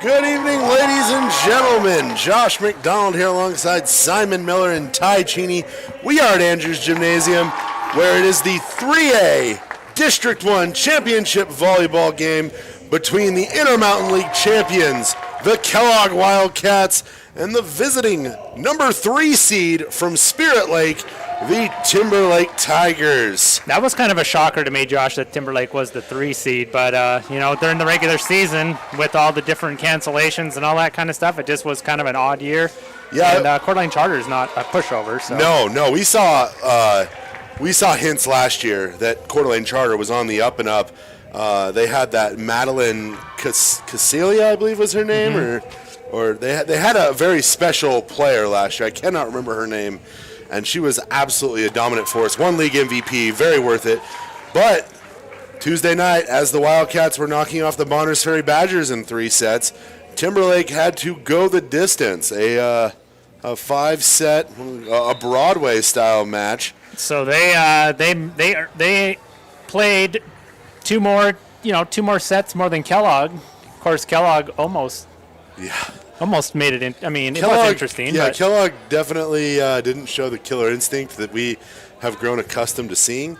Good evening, ladies and gentlemen. Josh McDonald here alongside Simon Miller and Ty Cheney. We are at Andrews Gymnasium, where it is the 3A District 1 Championship Volleyball game between the Intermountain League champions, the Kellogg Wildcats, and the visiting number 3 seed from Spirit Lake, the Timberlake Tigers. That was kind of a shocker to me, Josh, that Timberlake was the 3 seed. But, during the regular season, with all the different cancellations and all that kind of stuff, it just was kind of an odd year. Yeah. And Coeur d'Alene Charter is not a pushover. So. No. We saw hints last year that Coeur d'Alene Charter was on the up and up. They had that Madeline Casilia, I believe was her name, or they had a very special player last year. I cannot remember her name. And she was absolutely a dominant force. One league MVP, very worth it. But Tuesday night, as the Wildcats were knocking off the Bonners Ferry Badgers in 3 sets, Timberlake had to go the distance. A 5-set, a Broadway-style match. So they played two more sets more than Kellogg. Of course, Kellogg almost made it in. I mean, Kellogg, it was interesting. Yeah, but Kellogg definitely didn't show the killer instinct that we have grown accustomed to seeing.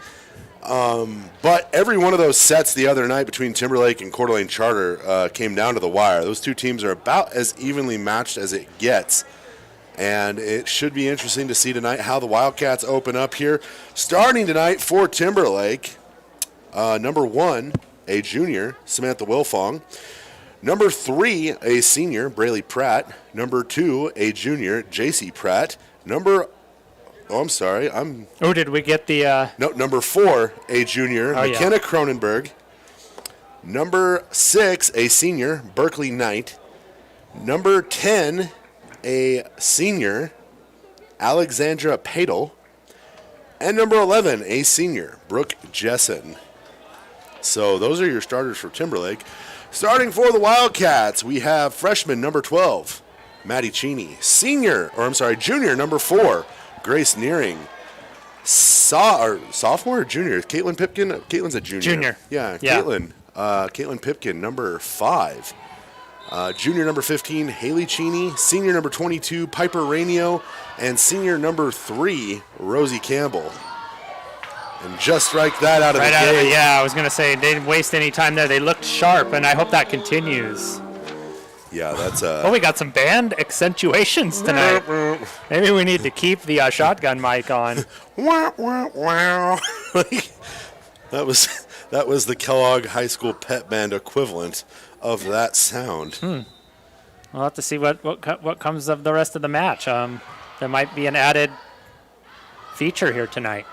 But every one of those sets the other night between Timberlake and Coeur d'Alene Charter came down to the wire. Those two teams are about as evenly matched as it gets. And it should be interesting to see tonight how the Wildcats open up here. Starting tonight for Timberlake, number 1, a junior, Samantha Wilfong. Number 3, a senior, Braley Pratt. Number 2, a junior, J.C. Pratt. Did we get the... Number 4, a junior, McKenna Cronenberg. Number 6, a senior, Berkeley Knight. Number 10, a senior, Alexandra Padel. And number 11, a senior, Brooke Jessen. So those are your starters for Timberlake. Starting for the Wildcats, we have freshman number 12, Maddie Cheney. Junior number 4, Grace Nearing. Sophomore or junior? Caitlin Pipkin? Caitlin's a junior. Junior. Yeah. Caitlin Pipkin, number 5. Junior number 15, Haley Cheney. Senior number 22, Piper Rainio. And senior number 3, Rosie Campbell. And just strike that out of the gate. Yeah, I was going to say, they didn't waste any time there. They looked sharp, and I hope that continues. Yeah, that's we got some band accentuations tonight. Maybe we need to keep the shotgun mic on. That was the Kellogg High School pep band equivalent of that sound. We'll have to see what comes of the rest of the match. There might be an added feature here tonight.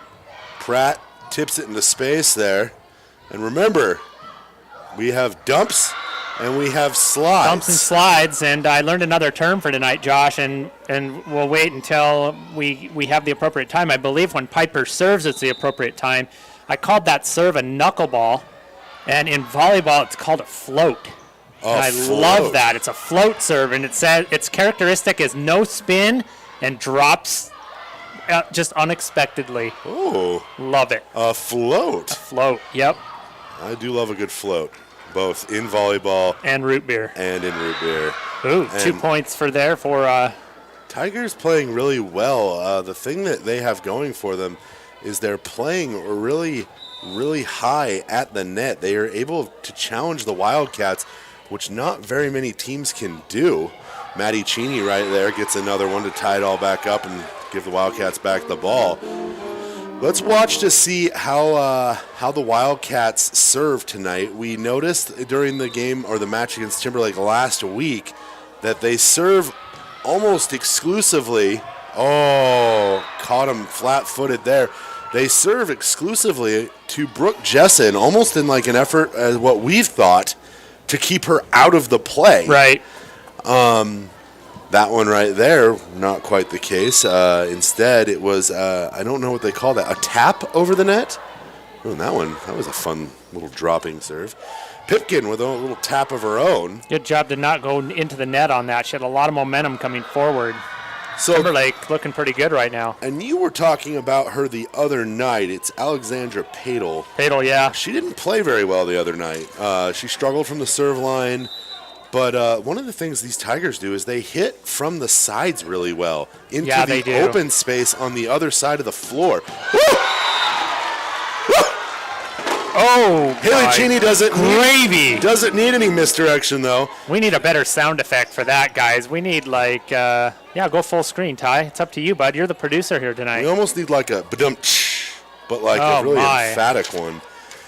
Pratt tips it into space there. And remember, we have dumps and we have slides. Dumps and slides, and I learned another term for tonight, Josh, and we'll wait until we have the appropriate time. I believe when Piper serves, it's the appropriate time. I called that serve a knuckleball, and in volleyball, it's called a float. And I love that. It's a float serve, and its characteristic is no spin and drops just unexpectedly. Oh. Love it. A float. A float, yep. I do love a good float, both in volleyball and root beer. Ooh, 2 points for Tigers playing really well. The thing that they have going for them is they're playing really, really high at the net. They are able to challenge the Wildcats, which not very many teams can do. Maddie Cheney right there gets another one to tie it all back up and give the Wildcats back the ball. Let's watch to see how the Wildcats serve tonight. We noticed during the game or the match against Timberlake last week that they serve almost exclusively. Oh, caught him flat-footed there. They serve exclusively to Brooke Jessen, almost in like an effort, as what we've thought, to keep her out of the play. Right. That one right there, not quite the case. Instead, it was, I don't know what they call that, a tap over the net? Oh, that was a fun little dropping serve. Pipkin with a little tap of her own. Good job to not go into the net on that. She had a lot of momentum coming forward. So Timberlake looking pretty good right now. And you were talking about her the other night. It's Alexandra Padel. Padel, yeah. She didn't play very well the other night. She struggled from the serve line. But one of the things these Tigers do is they hit from the sides really well into they do. the open space on the other side of the floor. Oh, Haley Cheney doesn't need any misdirection, though. We need a better sound effect for that, guys. We need, like, go full screen, Ty. It's up to you, bud. You're the producer here tonight. We almost need like a ba-dum-tsh, but like a really emphatic one.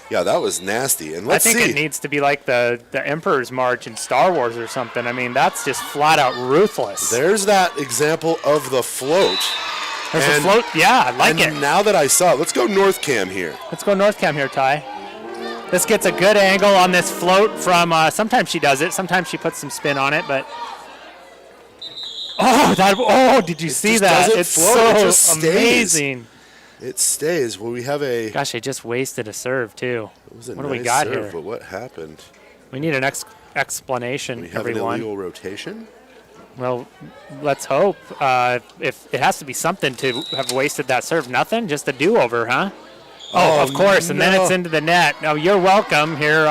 Yeah, that was nasty. And let's see. I think it needs to be like the Emperor's March in Star Wars or something. I mean, that's just flat out ruthless. There's that example of the float. There's a float. Yeah, I like it. And now that I saw it, let's go North Cam here. Let's go North Cam here, Ty. This gets a good angle on this float from, sometimes she does it. Sometimes she puts some spin on it, but. Did you see that? It's so amazing. It stays. Well, we have a. Gosh, they just wasted a serve, too. It was a what nice do we got serve, here? But what happened? We need an explanation, we have everyone. an illegal rotation? Well, let's hope. If it has to be something to have wasted that serve. Nothing? Just a do-over, huh? Oh, of course, and then it's into the net. No, you're welcome here.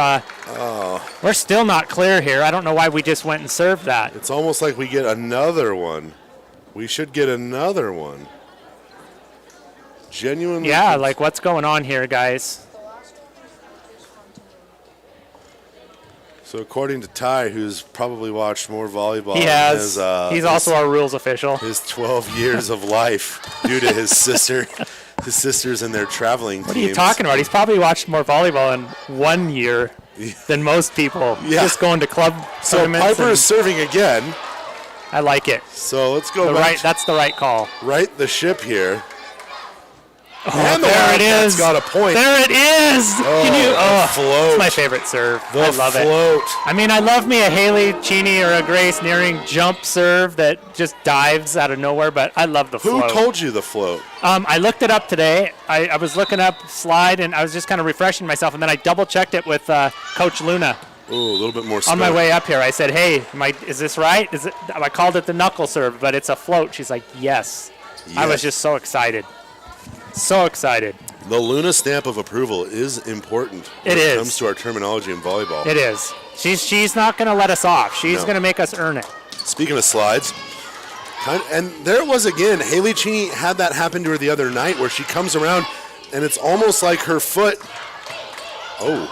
We're still not clear here. I don't know why we just went and served that. It's almost like we get another one. We should get another one. Genuinely. Yeah, like what's going on here, guys? So according to Ty, who's probably watched more volleyball, he has. He's also our rules official. His 12 years of life due to his sister. His sisters and their traveling teams. What are you talking about? He's probably watched more volleyball in 1 year than most people. Yeah. Just going to club tournaments. So Piper is serving again. I like it. So let's go back. That's the right call. Right the ship here. Oh, and there it is. Got a point. There it is. Float. It's my favorite serve. I love it. Float. I mean, I love me a Haley Cheney or a Grace Nearing jump serve that just dives out of nowhere, but I love the float. Who told you the float? I looked it up today. I was looking up slide, and I was just kind of refreshing myself, and then I double-checked it with Coach Luna. Ooh, a little bit more spin. On my way up here, I said, hey, is this right? I called it the knuckle serve, but it's a float. She's like, yes. I was just so excited. So excited. The Luna stamp of approval is important when it comes to our terminology in volleyball. It is. She's not going to let us off. She's going to make us earn it. Speaking of slides, and there it was again. Haley Cheney had that happen to her the other night where she comes around and it's almost like her foot. Oh.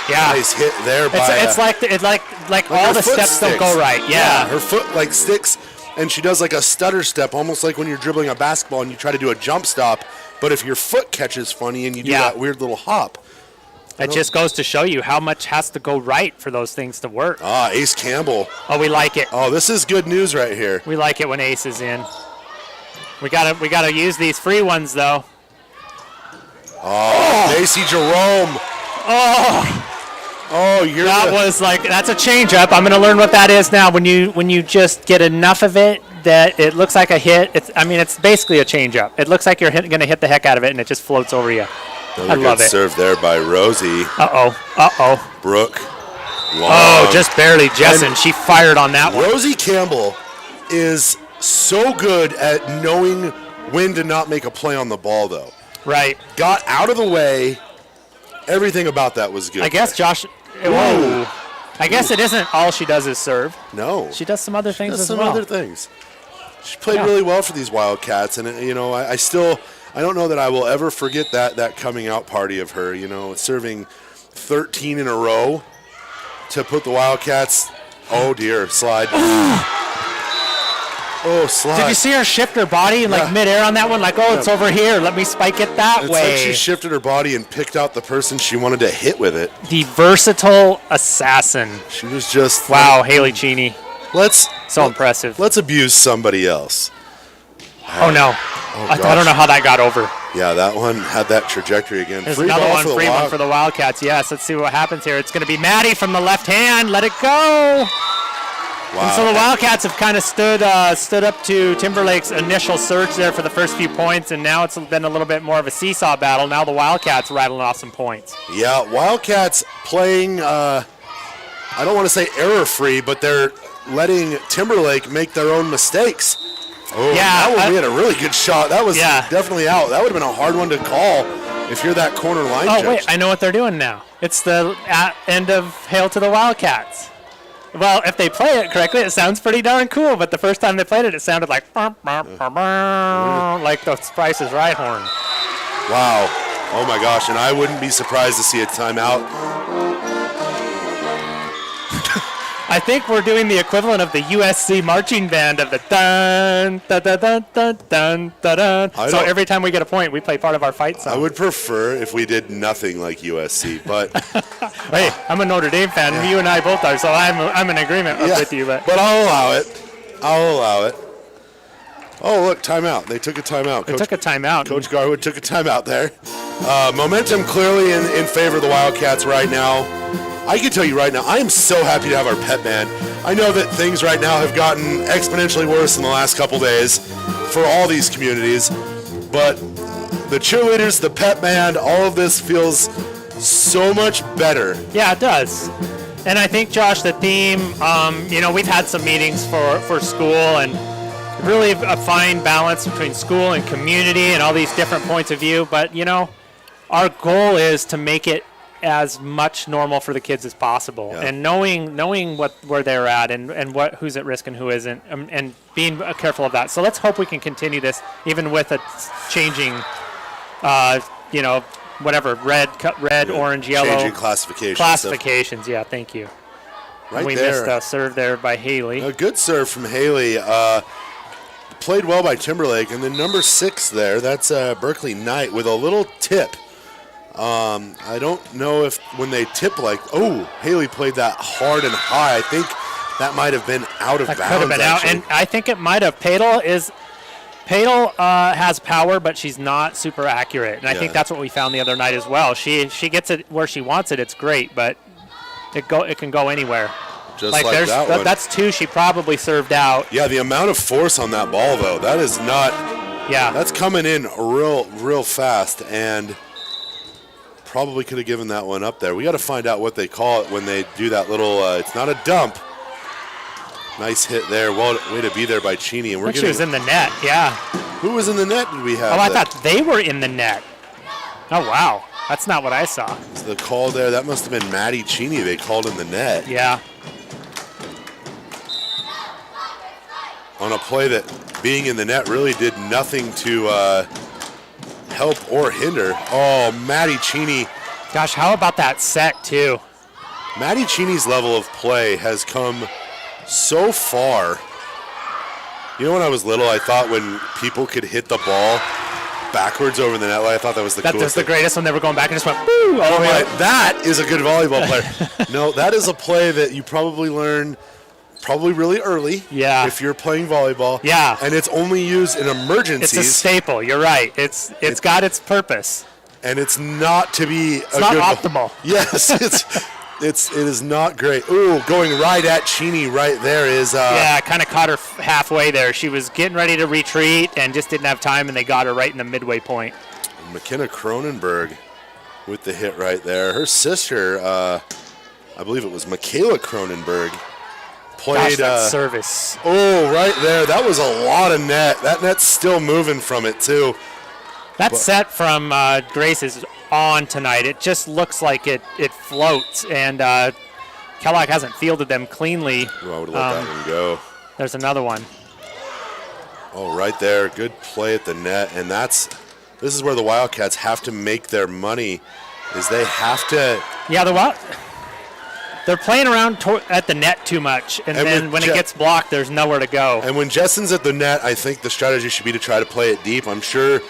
Yeah. Nice hit there by. It's like all the steps don't go right. Yeah. Her foot like sticks. And she does like a stutter step, almost like when you're dribbling a basketball and you try to do a jump stop, but if your foot catches funny and you do that weird little hop. It just goes to show you how much has to go right for those things to work. Ace Campbell. Oh, we like it. Oh, this is good news right here. We like it when Ace is in. We gotta use these free ones though. Oh, Macy Jerome. That's a change up. I'm gonna learn what that is now. When you just get enough of it that it looks like a hit. It's basically a change up. It looks like you're gonna hit the heck out of it and it just floats over you. I love it. Serve there by Rosie. Brooke. Long. Just barely. Jessen, she fired on that one. Rosie Campbell is so good at knowing when to not make a play on the ball, though. Right. Got out of the way. Everything about that was good. I guess Josh. Whoa. I guess it isn't all she does is serve. No. She does some other things as well. Some other things. She played really well for these Wildcats, and I don't know that I will ever forget that coming out party of her. Serving 13 in a row to put the Wildcats. Oh dear, slide. Slide. Did you see her shift her body midair on that one? It's over here. Let me spike it that way. It's like she shifted her body and picked out the person she wanted to hit with it. The versatile assassin. She was just... Wow, Haley Cheney. Impressive. Let's abuse somebody else. Oh, no. I don't know how that got over. Yeah, that one had that trajectory again. There's another one, free one for the Wildcats. Yes, let's see what happens here. It's going to be Maddie from the left hand. Let it go. Wow. And so the Wildcats have kind of stood up to Timberlake's initial surge there for the first few points, and now it's been a little bit more of a seesaw battle. Now the Wildcats rattling off some points. Yeah, Wildcats playing, I don't want to say error-free, but they're letting Timberlake make their own mistakes. Oh, yeah, that one we had a really good shot. That was definitely out. That would have been a hard one to call if you're that corner line judge. Wait, I know what they're doing now. It's the end of Hail to the Wildcats. Well, if they play it correctly, it sounds pretty darn cool. But the first time they played it, it sounded like like the Price is Right horn. Wow. Oh my gosh, and I wouldn't be surprised to see a timeout. I think we're doing the equivalent of the USC marching band of the dun dun dun dun dun dun dun. So every time we get a point, we play part of our fight song. I would prefer if we did nothing like USC, but hey, I'm a Notre Dame fan. Yeah. You and I both are, so I'm in agreement with you. But I'll allow it. I'll allow it. Oh, look, timeout. They took a timeout. They took a timeout. Coach Garwood took a timeout there. Momentum clearly in favor of the Wildcats right now. I can tell you right now, I am so happy to have our pep band. I know that things right now have gotten exponentially worse in the last couple days for all these communities, but the cheerleaders, the pep band, all of this feels so much better. Yeah, it does. And I think, Josh, the theme, we've had some meetings for school, and really a fine balance between school and community and all these different points of view. But, our goal is to make it as much normal for the kids as possible, and knowing where they're at and who's at risk and who isn't, and being careful of that. So let's hope we can continue this even with a changing, whatever, red, orange, yellow. Changing classifications. Classifications, yeah, thank you. Right we there. missed a serve there by Haley. A good serve from Haley. Played well by Timberlake, and then number 6 there, that's Berkeley Knight with a little tip. I don't know if when they tip Haley played that hard and high. I think that might have been out of bounds. Could have been out, and I think it might have. Padel has power, but she's not super accurate, and I think that's what we found the other night as well. She gets it where she wants it. It's great, but it can go anywhere. Just like that one. That's 2 she probably served out. Yeah, the amount of force on that ball, though, that is not. Yeah, that's coming in real fast, and probably could have given that one up there. We got to find out what they call it when they do that little. It's not a dump. Nice hit there. Well, way to be there by Cheney. And she was in the net. Yeah. Who was in the net? Did we have? Oh, I thought they were in the net. Oh wow, that's not what I saw. So the call there, that must have been Maddie Cheney. They called in the net. Yeah. On a play that being in the net really did nothing to help or hinder. Oh, Maddie Cheney. Gosh, how about that set, too? Maddie Cheney's level of play has come so far. When I was little, I thought when people could hit the ball backwards over the net, I thought that was the coolest. That's the greatest when they were going back and just went, boo! Oh, my, that is a good volleyball player. No, that is a play that you probably learn really early. Yeah. If you're playing volleyball. Yeah. And it's only used in emergencies. It's a staple. You're right. It's got its purpose. And it's not to be. It's not optimal. Yes. It is not great. Ooh, going right at Cheney right there is. Yeah, kind of caught her halfway there. She was getting ready to retreat and just didn't have time, and they got her right in the midway point. McKenna Cronenberg with the hit right there. Her sister, I believe it was Michaela Cronenberg. Played. Gosh, that service. Oh, right there. That was a lot of net. That net's still moving from it, too. That set from Grace is on tonight. It just looks like it floats, and Kellogg hasn't fielded them cleanly. Well, I would let that one go. There's another one. Oh, right there. Good play at the net, and this is where the Wildcats have to make their money, is they have to. Yeah, they're playing around at the net too much, and then when it gets blocked, there's nowhere to go. And when Jessen's at the net, I think the strategy should be to try to play it deep. I'm sure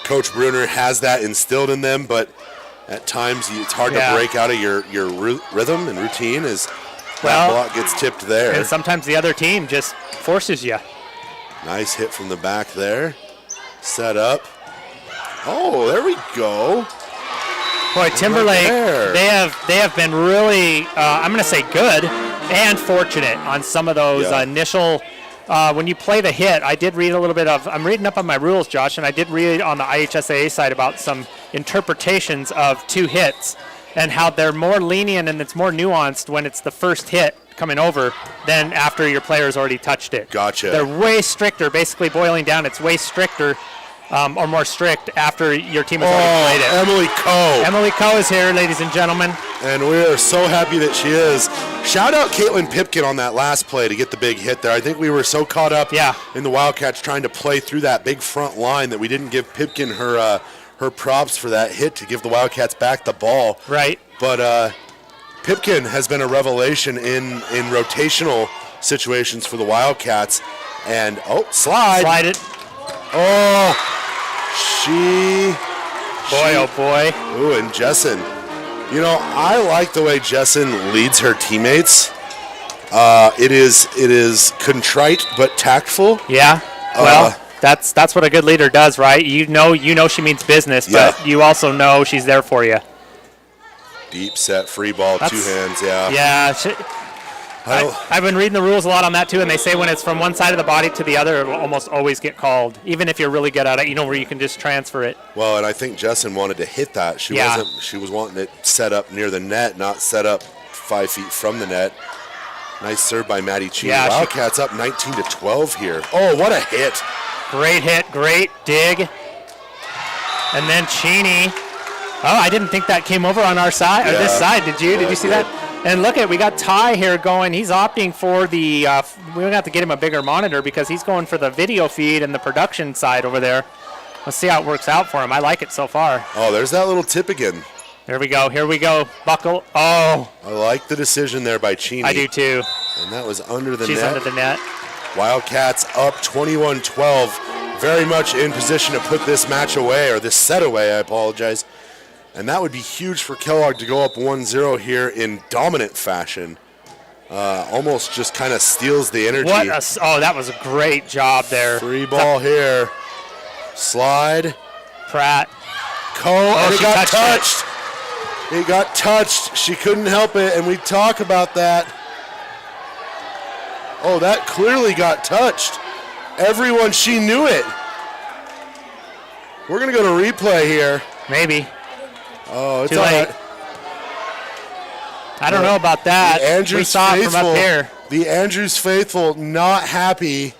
Coach Bruner has that instilled in them, but at times it's hard to break out of your rhythm and routine as that block gets tipped there. And sometimes the other team just forces you. Nice hit from the back there. Set up. Oh, there we go. Boy, Timberlake, they have been really, I'm going to say good and fortunate on some of those initial, when you play the hit. I did read a little bit I'm reading up on my rules, Josh, and I did read on the IHSAA side about some interpretations of 2 hits and how they're more lenient and it's more nuanced when it's the first hit coming over than after your player's already touched it. Gotcha. They're way stricter, basically boiling down, it's way stricter or more strict after your team has already played it. Emily Coe. Emily Coe is here, ladies and gentlemen. And we are so happy that she is. Shout out Caitlin Pipkin on that last play to get the big hit there. I think we were so caught up in the Wildcats trying to play through that big front line that we didn't give Pipkin her props for that hit to give the Wildcats back the ball. Right. But Pipkin has been a revelation in rotational situations for the Wildcats. And, slide. Slide it. Oh, oh boy. Ooh, and Jessen. You know, I like the way Jessen leads her teammates. It is contrite but tactful. Yeah. Well, that's what a good leader does, right? You know she means business, but you also know she's there for you. Deep set, free ball, two hands, yeah. Yeah. I've been reading the rules a lot on that too, and they say when it's from one side of the body to the other, it will almost always get called, even if you're really good at it. You know, where you can just transfer it. Well, and I think Jessen wanted to hit that. She was wanting it set up near the net, not set up 5 feet from the net. Nice serve by Maddie Cheney. Yeah, Wildcats up 19-12 here. Oh, what a hit! Great hit, great dig, and then Cheney. Oh, I didn't think that came over on our side or this side. Did you? Did you see that? And look we got Ty here going. He's opting for the. We're gonna have to get him a bigger monitor because he's going for the video feed and the production side over there. Let's see how it works out for him. I like it so far. Oh, there's that little tip again. There we go. Here we go. Buckle. Oh. I like the decision there by Cheney. I do too. And that was under the net. She's under the net. Wildcats up 21-12. Very much in position to put this match away, or this set away, I apologize. And that would be huge for Kellogg to go up 1-0 here in dominant fashion. Almost just kind of steals the energy. That was a great job there. Free ball here. Slide. Pratt. And it got touched. It got touched. She couldn't help it, and we talk about that. Oh, that clearly got touched. Everyone, she knew it. We're going to go to replay here. Maybe. Oh, it's too late. I don't know about that. We saw it from up here. The Andrews faithful not happy.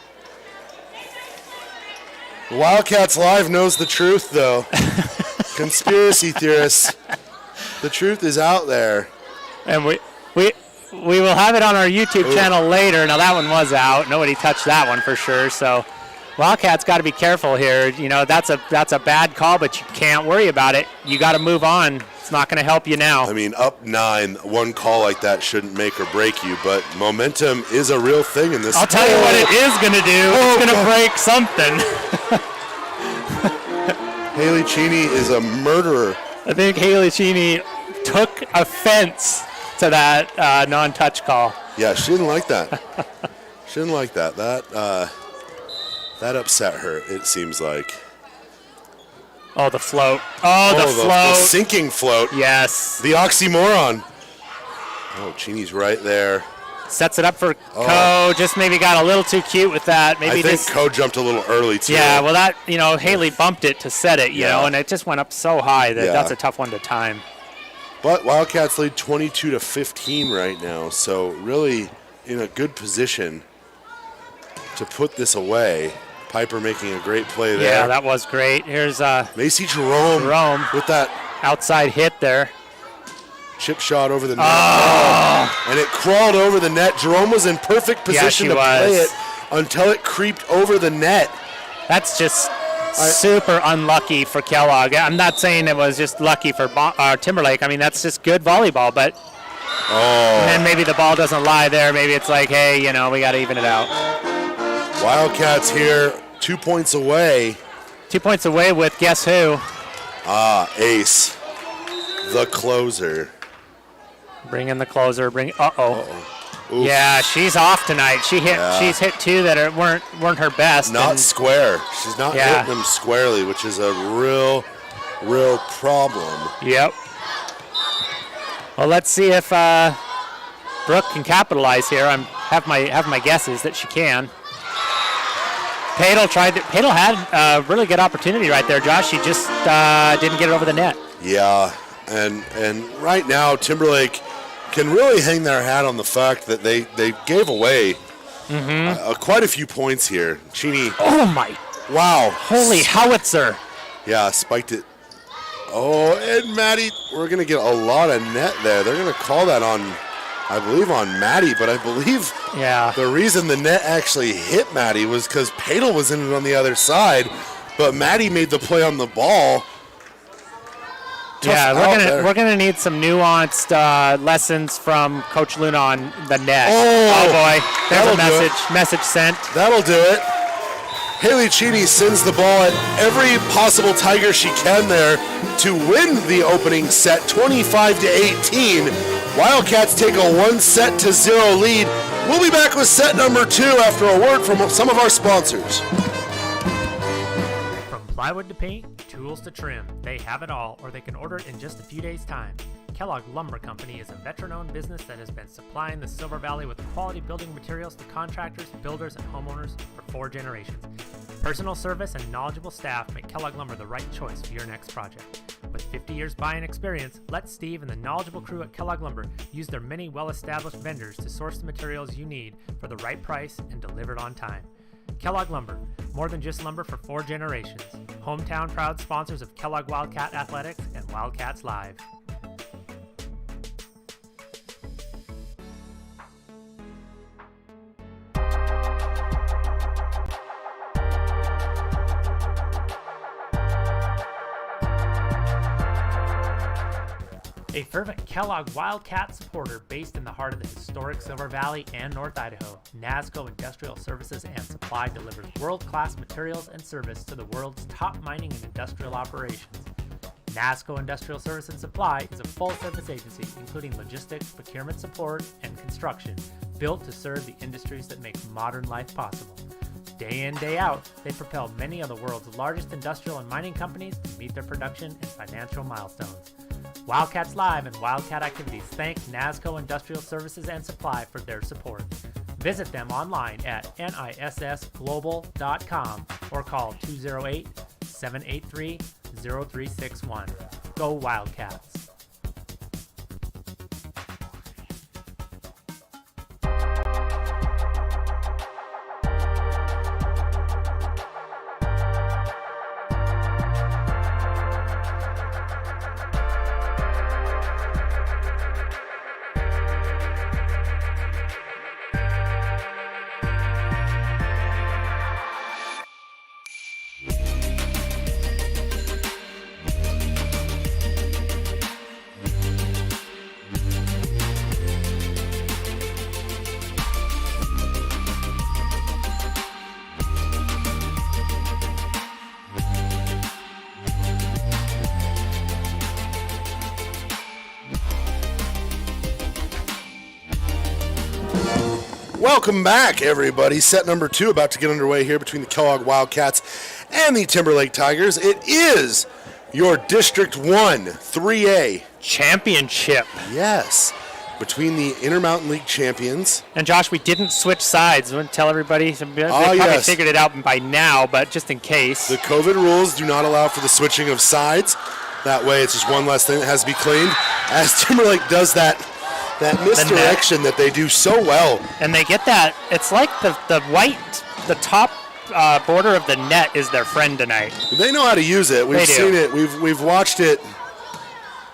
Wildcats Live knows the truth, though. Conspiracy theorists. The truth is out there. And we will have it on our YouTube channel later. Now, that one was out. Nobody touched that one for sure. So Wildcats got to be careful here. You know, that's a bad call, but you can't worry about it. You got to move on. It's not going to help you now. I mean, up 9, one call like that shouldn't make or break you, but momentum is a real thing in this. I'll tell you what it is going to do. It's going to break something. Haley Cheney is a murderer. I think Haley Cheney took offense to that non-touch call. Yeah, she didn't like that. She didn't like that. That upset her, it seems like. Oh, the float. The float. The sinking float. Yes. The oxymoron. Oh, Cheney's right there. Sets it up for Coe. Just maybe got a little too cute with that. Maybe I think Coe jumped a little early, too. Yeah, well, that, Haley bumped it to set it, you know, and it just went up so high that that's a tough one to time. But Wildcats lead 22-15 right now, so really in a good position to put this away. Piper making a great play there. Yeah, that was great. Here's Macy Jerome with that outside hit there. Chip shot over the net. And it crawled over the net. Jerome was in perfect position to play it until it creeped over the net. That's just super unlucky for Kellogg. I'm not saying it was just lucky for Timberlake. I mean, that's just good volleyball, but and then maybe the ball doesn't lie there. Maybe it's like, hey, we got to even it out. Wildcats here, 2 points away. 2 points away with guess who? Ace, the closer. Bring in the closer. Yeah, she's off tonight. She's hit 2 that weren't her best. Not square. She's not hitting them squarely, which is a real problem. Yep. Well, let's see if Brooke can capitalize here. I have my guesses that she can. Padel had a really good opportunity right there, Josh. She just didn't get it over the net. Yeah, and right now Timberlake can really hang their hat on the fact that they gave away quite a few points here. Cheney. Oh my Wow. Holy howitzer. Yeah, spiked it. Oh, and Maddie, we're going to get a lot of net there. They're going to call that on, I believe, on Maddie, but I believe the reason the net actually hit Maddie was because Padel was in it on the other side, but Maddie made the play on the ball. We're gonna need some nuanced lessons from Coach Luna on the net. Oh boy, there's a message sent. That'll do it. Haley Cheney sends the ball at every possible Tiger she can there to win the opening set, 25-18. Wildcats take a 1-0 lead. We'll be back with set number 2 after a word from some of our sponsors. From plywood to paint, tools to trim, they have it all, or they can order it in just a few days' time. Kellogg Lumber Company is a veteran-owned business that has been supplying the Silver Valley with quality building materials to contractors, builders, and homeowners for 4 generations. Personal service and knowledgeable staff make Kellogg Lumber the right choice for your next project. With 50 years buying experience, let Steve and the knowledgeable crew at Kellogg Lumber use their many well-established vendors to source the materials you need for the right price and delivered on time. Kellogg Lumber, more than just lumber for 4 generations. Hometown proud sponsors of Kellogg Wildcat Athletics and Wildcats Live. A fervent Kellogg Wildcat supporter based in the heart of the historic Silver Valley and North Idaho, NASCO Industrial Services and Supply delivers world-class materials and service to the world's top mining and industrial operations. NASCO Industrial Service and Supply is a full-service agency including logistics, procurement support, and construction, built to serve the industries that make modern life possible. Day in, day out, they propel many of the world's largest industrial and mining companies to meet their production and financial milestones. Wildcats Live and Wildcat Activities thank NASCO Industrial Services and Supply for their support. Visit them online at nissglobal.com or call 208-783-0361. Go Wildcats! Welcome back, everybody. Set number 2 about to get underway here between the Kellogg Wildcats and the Timberlake Tigers. It is your District 1 3A championship. Yes, between the Intermountain League champions. And Josh, we didn't switch sides. I want to tell everybody. They probably figured it out by now, but just in case. The COVID rules do not allow for the switching of sides. That way, it's just one less thing that has to be cleaned. As Timberlake does that misdirection that they do so well. And they get that. It's like the top border of the net is their friend tonight. They know how to use it. We've seen it. We've watched it.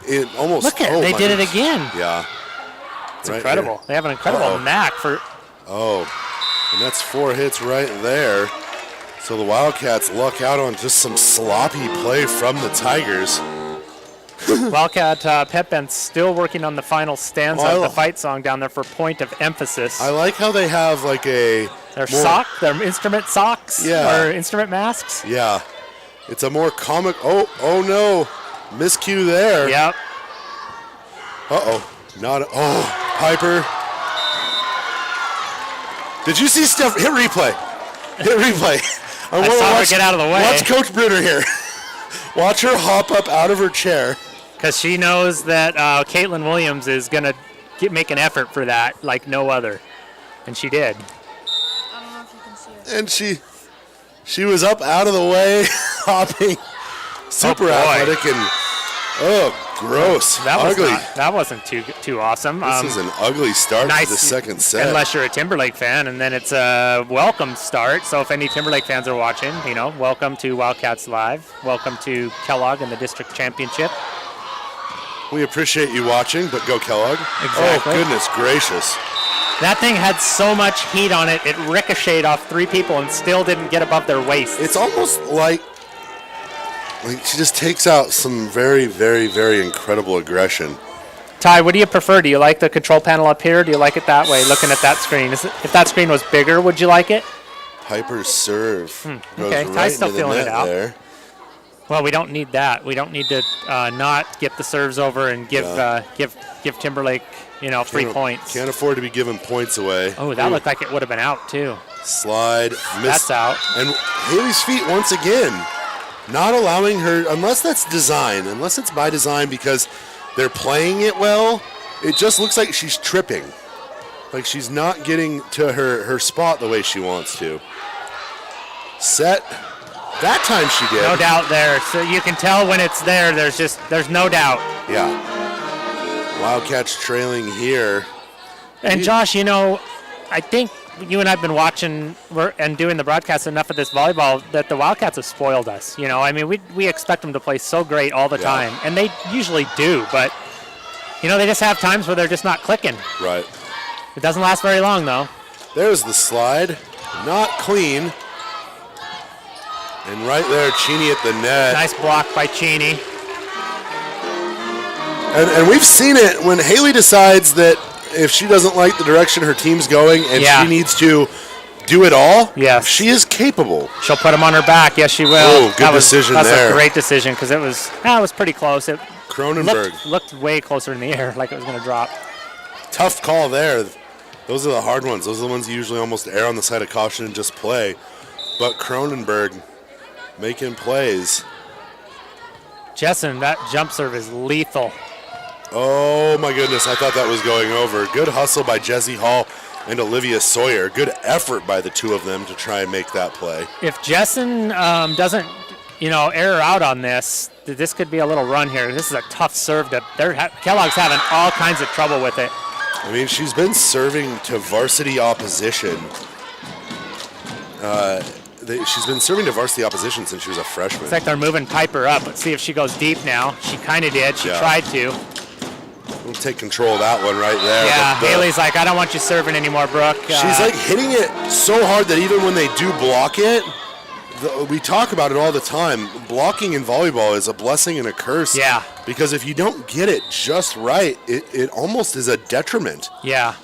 It almost. Look at they did it again. Yeah, it's incredible. Here. They have an incredible knack for. Oh, and that's 4 hits right there. So the Wildcats luck out on just some sloppy play from the Tigers. Wildcat Pep Band's still working on the final stanza of the fight song down there for point of emphasis. I like how they have like their instrument socks, or instrument masks. Yeah, it's a more comic. Oh no, miscue there. Yep. Piper. Did you see Steph? Hit replay. I saw her get out of the way. Watch Coach Bruder here. Watch her hop up out of her chair. Because she knows that Caitlin Williams is going to make an effort for that like no other. And she did. I don't know if you can see it. And she was up out of the way, hopping. Super athletic. And Gross. Ugly. That wasn't too awesome. This is an ugly start to the second set. Unless you're a Timberlake fan, and then it's a welcome start. So if any Timberlake fans are watching, welcome to Wildcats Live. Welcome to Kellogg in the district championship. We appreciate you watching, but go Kellogg. Exactly. Oh, goodness gracious. That thing had so much heat on it, it ricocheted off 3 people and still didn't get above their waist. It's almost like she just takes out some very, very, very incredible aggression. Ty, what do you prefer? Do you like the control panel up here? Do you like it that way, looking at that screen? If that screen was bigger, would you like it? Piper's serve goes Okay, right Ty's still into the feeling net it out. there. Well, we don't need that. We don't need to not get the serves over and give Timberlake, 3 points. Can't afford to be giving points away. Oh, that looked like it would have been out too. Slide, miss. That's out. And Haley's feet once again, not allowing her, unless that's design, unless it's by design because they're playing it well, it just looks like she's tripping. Like she's not getting to her spot the way she wants to. Set. That time she did. No doubt there. So you can tell when it's there, there's no doubt. Yeah. Wildcats trailing here. And Josh, I think you and I have been watching and doing the broadcast enough of this volleyball that the Wildcats have spoiled us. We expect them to play so great all the time, and they usually do, but they just have times where they're just not clicking. Right. It doesn't last very long though. There's the slide. Not clean. And right there, Cheney at the net. Nice block by Cheney. And we've seen it when Haley decides that if she doesn't like the direction her team's going and she needs to do it all, she is capable. She'll put him on her back. Yes, she will. Oh, good decision there. That's a great decision because it was pretty close. It Cronenberg looked way closer in the air, like it was going to drop. Tough call there. Those are the hard ones. Those are the ones you usually almost err on the side of caution and just play. But Cronenberg making plays. Jessen, that jump serve is lethal. Oh, my goodness. I thought that was going over. Good hustle by Jessie Hall and Olivia Sawyer. Good effort by the two of them to try and make that play. If Jessen doesn't, error out on this could be a little run here. This is a tough serve. Kellogg's having all kinds of trouble with it. I mean, she's been serving to varsity opposition. She's been serving to varsity opposition since she was a freshman. It's like they're moving Piper up. Let's see if she goes deep now. She kind of did. She tried to. We'll take control of that one right there. Yeah, Haley's like, I don't want you serving anymore, Brooke. She's like hitting it so hard that even when they do block it, we talk about it all the time. Blocking in volleyball is a blessing and a curse. Yeah. Because if you don't get it just right, it almost is a detriment. Yeah.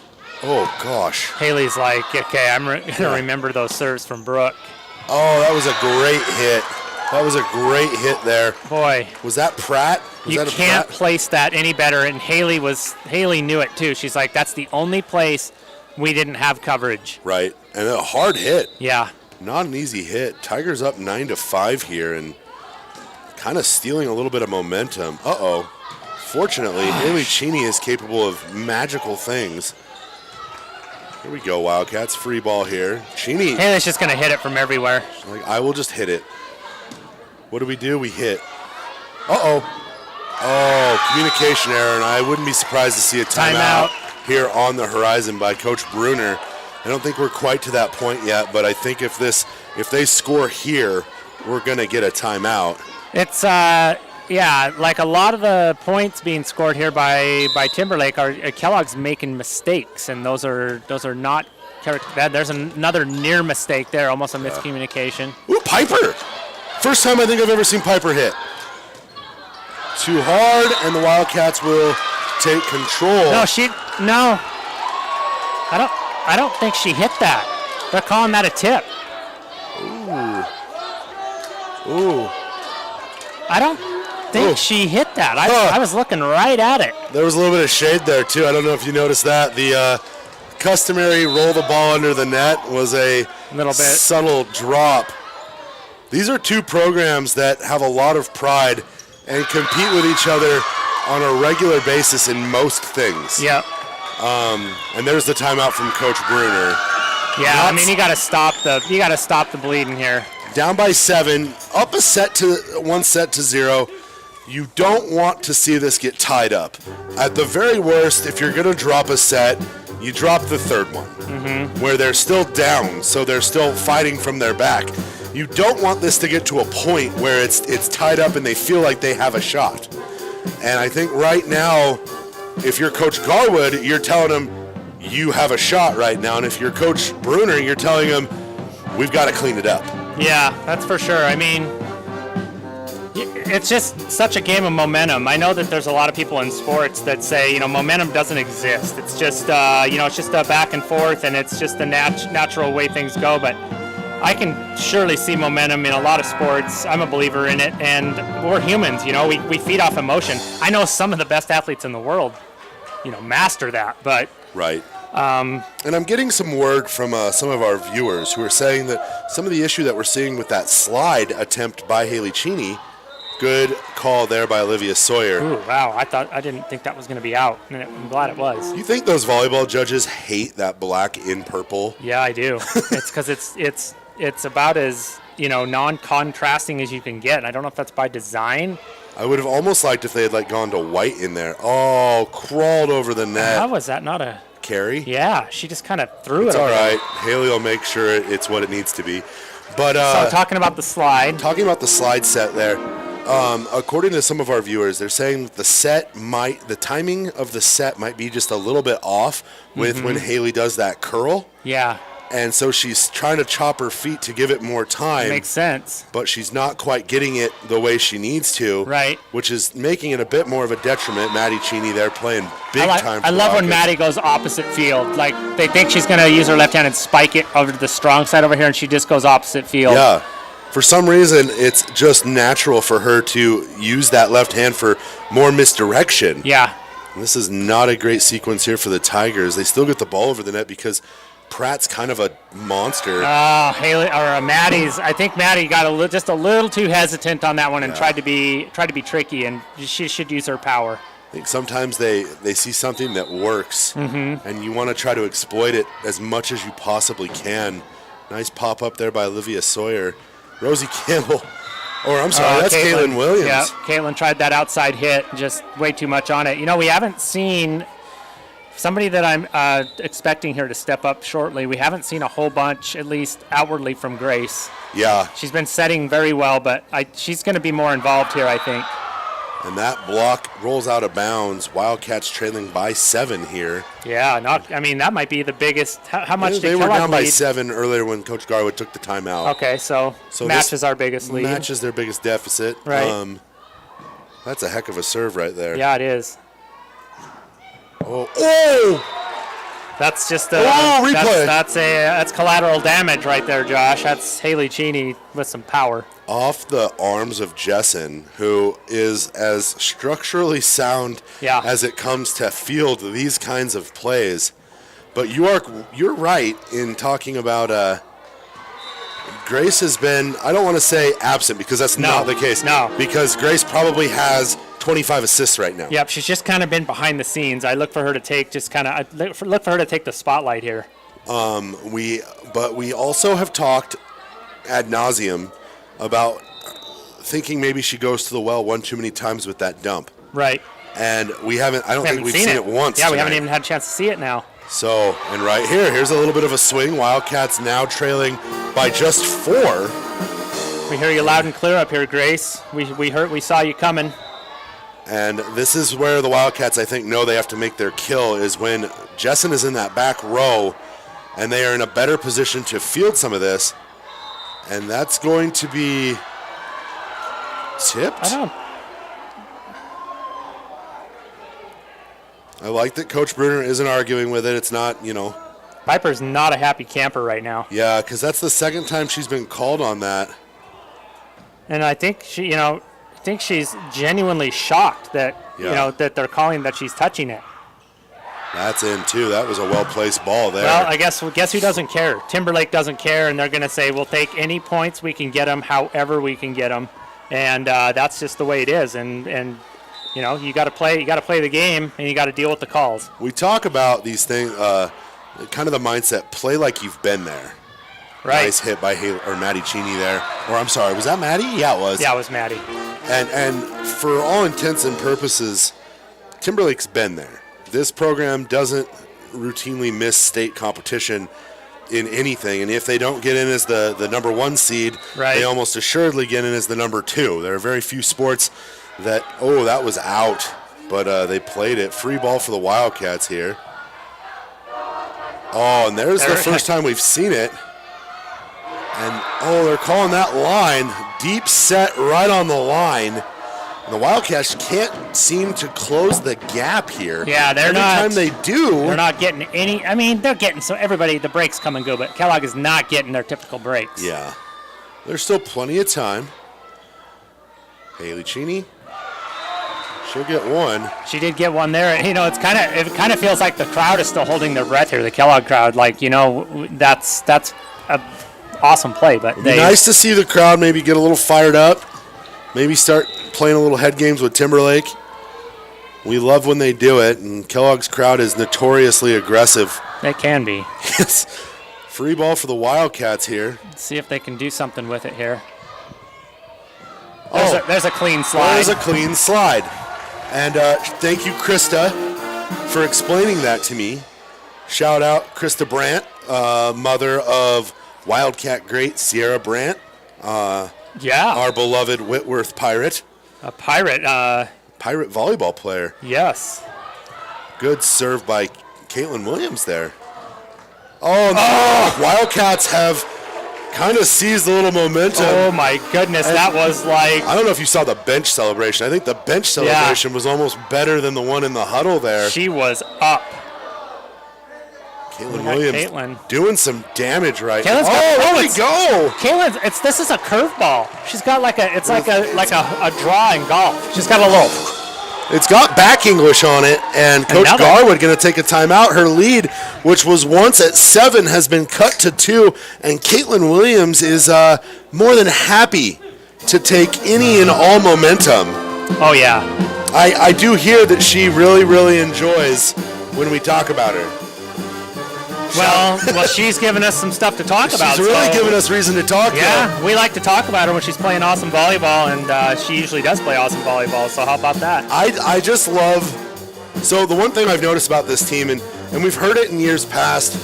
Oh, gosh. Haley's like, okay, I'm going to remember those serves from Brooke. Oh, that was a great hit. That was a great hit there. Boy. Was that Pratt? You can't place that any better, and Haley knew it too. She's like, that's the only place we didn't have coverage. Right, and a hard hit. Yeah. Not an easy hit. Tigers up 9-5 here and kind of stealing a little bit of momentum. Uh-oh. Fortunately, Haley Cheney is capable of magical things. Here we go, Wildcats. Free ball here. Cheney. Haley's just going to hit it from everywhere. Like, I will just hit it. What do? We hit. Uh-oh. Oh, communication error, and I wouldn't be surprised to see a timeout here on the horizon by Coach Bruner. I don't think we're quite to that point yet, but I think if they score here, we're going to get a timeout. It's like a lot of the points being scored here by Timberlake are Kellogg's making mistakes, and those are not bad. There's another near mistake there, almost a miscommunication. Ooh, Piper! First time I think I've ever seen Piper hit. Too hard, and the Wildcats will take control. No. I don't think she hit that. They're calling that a tip. Ooh. I don't think she hit that. I was looking right at it. There was a little bit of shade there, too. I don't know if you noticed that. The customary roll the ball under the net was a little bit subtle drop. These are two programs that have a lot of pride and compete with each other on a regular basis in most things. Yep. And there's the timeout from Coach Bruner. Yeah, I mean you got to stop the bleeding here. Down by 7, up 1 set to 0. you don't want to see this get tied up. At the very worst, if you're going to drop a set, you drop the third one, where they're still down, so they're still fighting from their back. You don't want this to get to a point where it's tied up and they feel like they have a shot. And I think right now, if you're Coach Garwood, you're telling them you have a shot right now. And if you're Coach Bruner, you're telling them we've got to clean it up. Yeah, that's for sure. I mean, it's just such a game of momentum. I know that there's a lot of people in sports that say, momentum doesn't exist. It's just, it's just a back and forth, and it's just the natural way things go. But I can surely see momentum in a lot of sports. I'm a believer in it, and we're humans. We feed off emotion. I know some of the best athletes in the world, master that. But right. And I'm getting some word from some of our viewers who are saying that some of the issue that we're seeing with that slide attempt by Haley Cheney. Good call there by Olivia Sawyer. Ooh, wow. I didn't think that was going to be out, and I'm glad it was. You think those volleyball judges hate that black in purple? Yeah, I do. It's because it's about as, non-contrasting as you can get. I don't know if that's by design. I would have almost liked if they had gone to white in there. Oh, crawled over the net. How was that not a carry? Yeah, she just kind of threw it. It's all right. Haley will make sure it's what it needs to be. But so talking about the slide. Talking about the slide set there. According to some of our viewers, they're saying that the timing of the set might be just a little bit off with when Haley does that curl. Yeah. And so she's trying to chop her feet to give it more time. Makes sense. But she's not quite getting it the way she needs to. Right. Which is making it a bit more of a detriment. Maddie Cheney there playing big time. I love when Maddie goes opposite field. Like, they think she's going to use her left hand and spike it over to the strong side over here, and she just goes opposite field. Yeah. For some reason, it's just natural for her to use that left hand for more misdirection. Yeah. And this is not a great sequence here for the Tigers. They still get the ball over the net because Pratt's kind of a monster. Oh, Maddie's. I think Maddie got just a little too hesitant on that one and tried to be tricky, and she should use her power. I think sometimes they see something that works, and you want to try to exploit it as much as you possibly can. Nice pop up there by Olivia Sawyer. Rosie Campbell, that's Caitlin Williams. Yeah, Caitlin tried that outside hit, just way too much on it. We haven't seen somebody that I'm expecting here to step up shortly. We haven't seen a whole bunch, at least outwardly, from Grace. Yeah. She's been setting very well, but she's going to be more involved here, I think. And that block rolls out of bounds. Wildcats trailing by 7 here. Yeah, that might be the biggest. How much did they were Kellogg down by lead? 7 earlier when Coach Garwood took the timeout. Okay, so matches our biggest lead. Matches their biggest deficit. Right. That's a heck of a serve right there. Yeah, it is. Oh! That's just replay. That's collateral damage right there, Josh. That's Haley Cheney with some power. Off the arms of Jessen, who is as structurally sound as it comes to field these kinds of plays. But you're right in talking about Grace has been, I don't want to say absent because that's not the case. No. Because Grace probably has 25 assists right now. Yep, she's just kind of been behind the scenes. I look for her to take the spotlight here. We also have talked ad nauseum about thinking maybe she goes to the well one too many times with that dump. Right. And I don't think we've seen it once. Yeah, tonight. we haven't even had a chance to see it now. So, and right here's a little bit of a swing. Wildcats now trailing by just 4. We hear you loud and clear up here, Grace. We saw you coming. And this is where the Wildcats, I think, know they have to make their kill, is when Jessen is in that back row and they are in a better position to field some of this. And that's going to be tipped. I like that Coach Bruner isn't arguing with it. It's not, Piper's not a happy camper right now. Yeah, because that's the second time she's been called on that. And I think she's genuinely shocked that that they're calling that she's touching it. That's in too. That was a well-placed ball there. Well, guess who doesn't care? Timberlake doesn't care, and they're going to say we'll take any points we can get them, however we can get them, and that's just the way it is. And you got to play the game, and you got to deal with the calls. We talk about these things, kind of the mindset: play like you've been there. Right. Nice hit by Maddie Cheney there. Or I'm sorry, was that Maddie? Yeah, it was. Yeah, it was Maddie. And for all intents and purposes, Timberlake's been there. This program doesn't routinely miss state competition in anything, and if they don't get in as the number 1 seed, they almost assuredly get in as the number 2. There are very few sports that that was out, but they played it. Free ball for the Wildcats here. Oh, and there's the first time we've seen it. And they're calling that line. Deep set right on the line. And the Wildcats can't seem to close the gap here. Yeah, Every time they do. They're not getting any. I mean, they're getting everybody, the breaks come and go, but Kellogg is not getting their typical breaks. Yeah. There's still plenty of time. Haley Cheney. She'll get one. She did get one there. You know, it kind of feels like the crowd is still holding their breath here, the Kellogg crowd. Like, you know, that's a awesome play, but It'd be nice to see the crowd maybe get a little fired up, maybe start playing a little head games with Timberlake. We love when they do it, and Kellogg's crowd is notoriously aggressive. They can be. Yes. Free ball for the Wildcats here. Let's see if they can do something with it here. There's a clean slide. There's a clean slide. And thank you, Krista, for explaining that to me. Shout out Krista Brandt, mother of Wildcat great Sierra Brandt. Our beloved Whitworth Pirate. A Pirate. Pirate volleyball player. Yes. Good serve by Caitlin Williams there. Wildcats have kind of seized a little momentum. Oh, my goodness. And that was like... I don't know if you saw the bench celebration. I think the bench celebration was almost better than the one in the huddle there. She was up. Caitlin Williams doing some damage right now. There we go. Caitlin, this is a curveball. She's got like a draw in golf. She's got a little... It's got back English on it, and Coach Garwood going to take a timeout. Her lead, which was once at 7, has been cut to 2, and Caitlin Williams is more than happy to take any and all momentum. Oh, yeah. I do hear that she really, really enjoys when we talk about her. Well, she's giving us some stuff to talk about. She's really giving us reason to talk. Yeah, we like to talk about her when she's playing awesome volleyball, and she usually does play awesome volleyball, so how about that? I just love... So the one thing I've noticed about this team, and we've heard it in years past,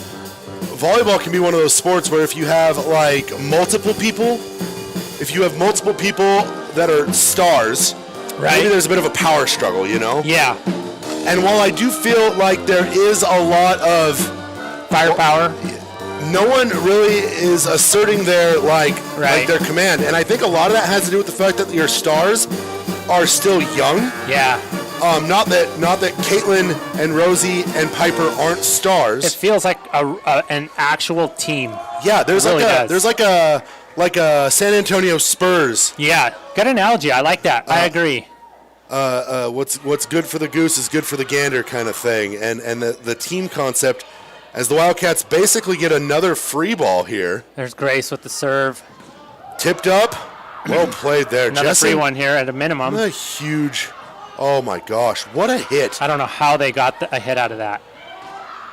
volleyball can be one of those sports where if you have, like, multiple people that are stars, maybe there's a bit of a power struggle, you know? Yeah. And while I do feel like there is a lot of... firepower. No one really is asserting their like their command, and I think a lot of that has to do with the fact that your stars are still young. Yeah. Not that Caitlin and Rosie and Piper aren't stars. It feels like an actual team. Yeah, there's like a San Antonio Spurs. Yeah, good analogy. I like that. I agree. What's good for the goose is good for the gander kind of thing, and the team concept. As the Wildcats basically get another free ball here. There's Grace with the serve. Tipped up. Well played there. Another free one here at a minimum. A huge, oh my gosh, what a hit. I don't know how they got a hit out of that.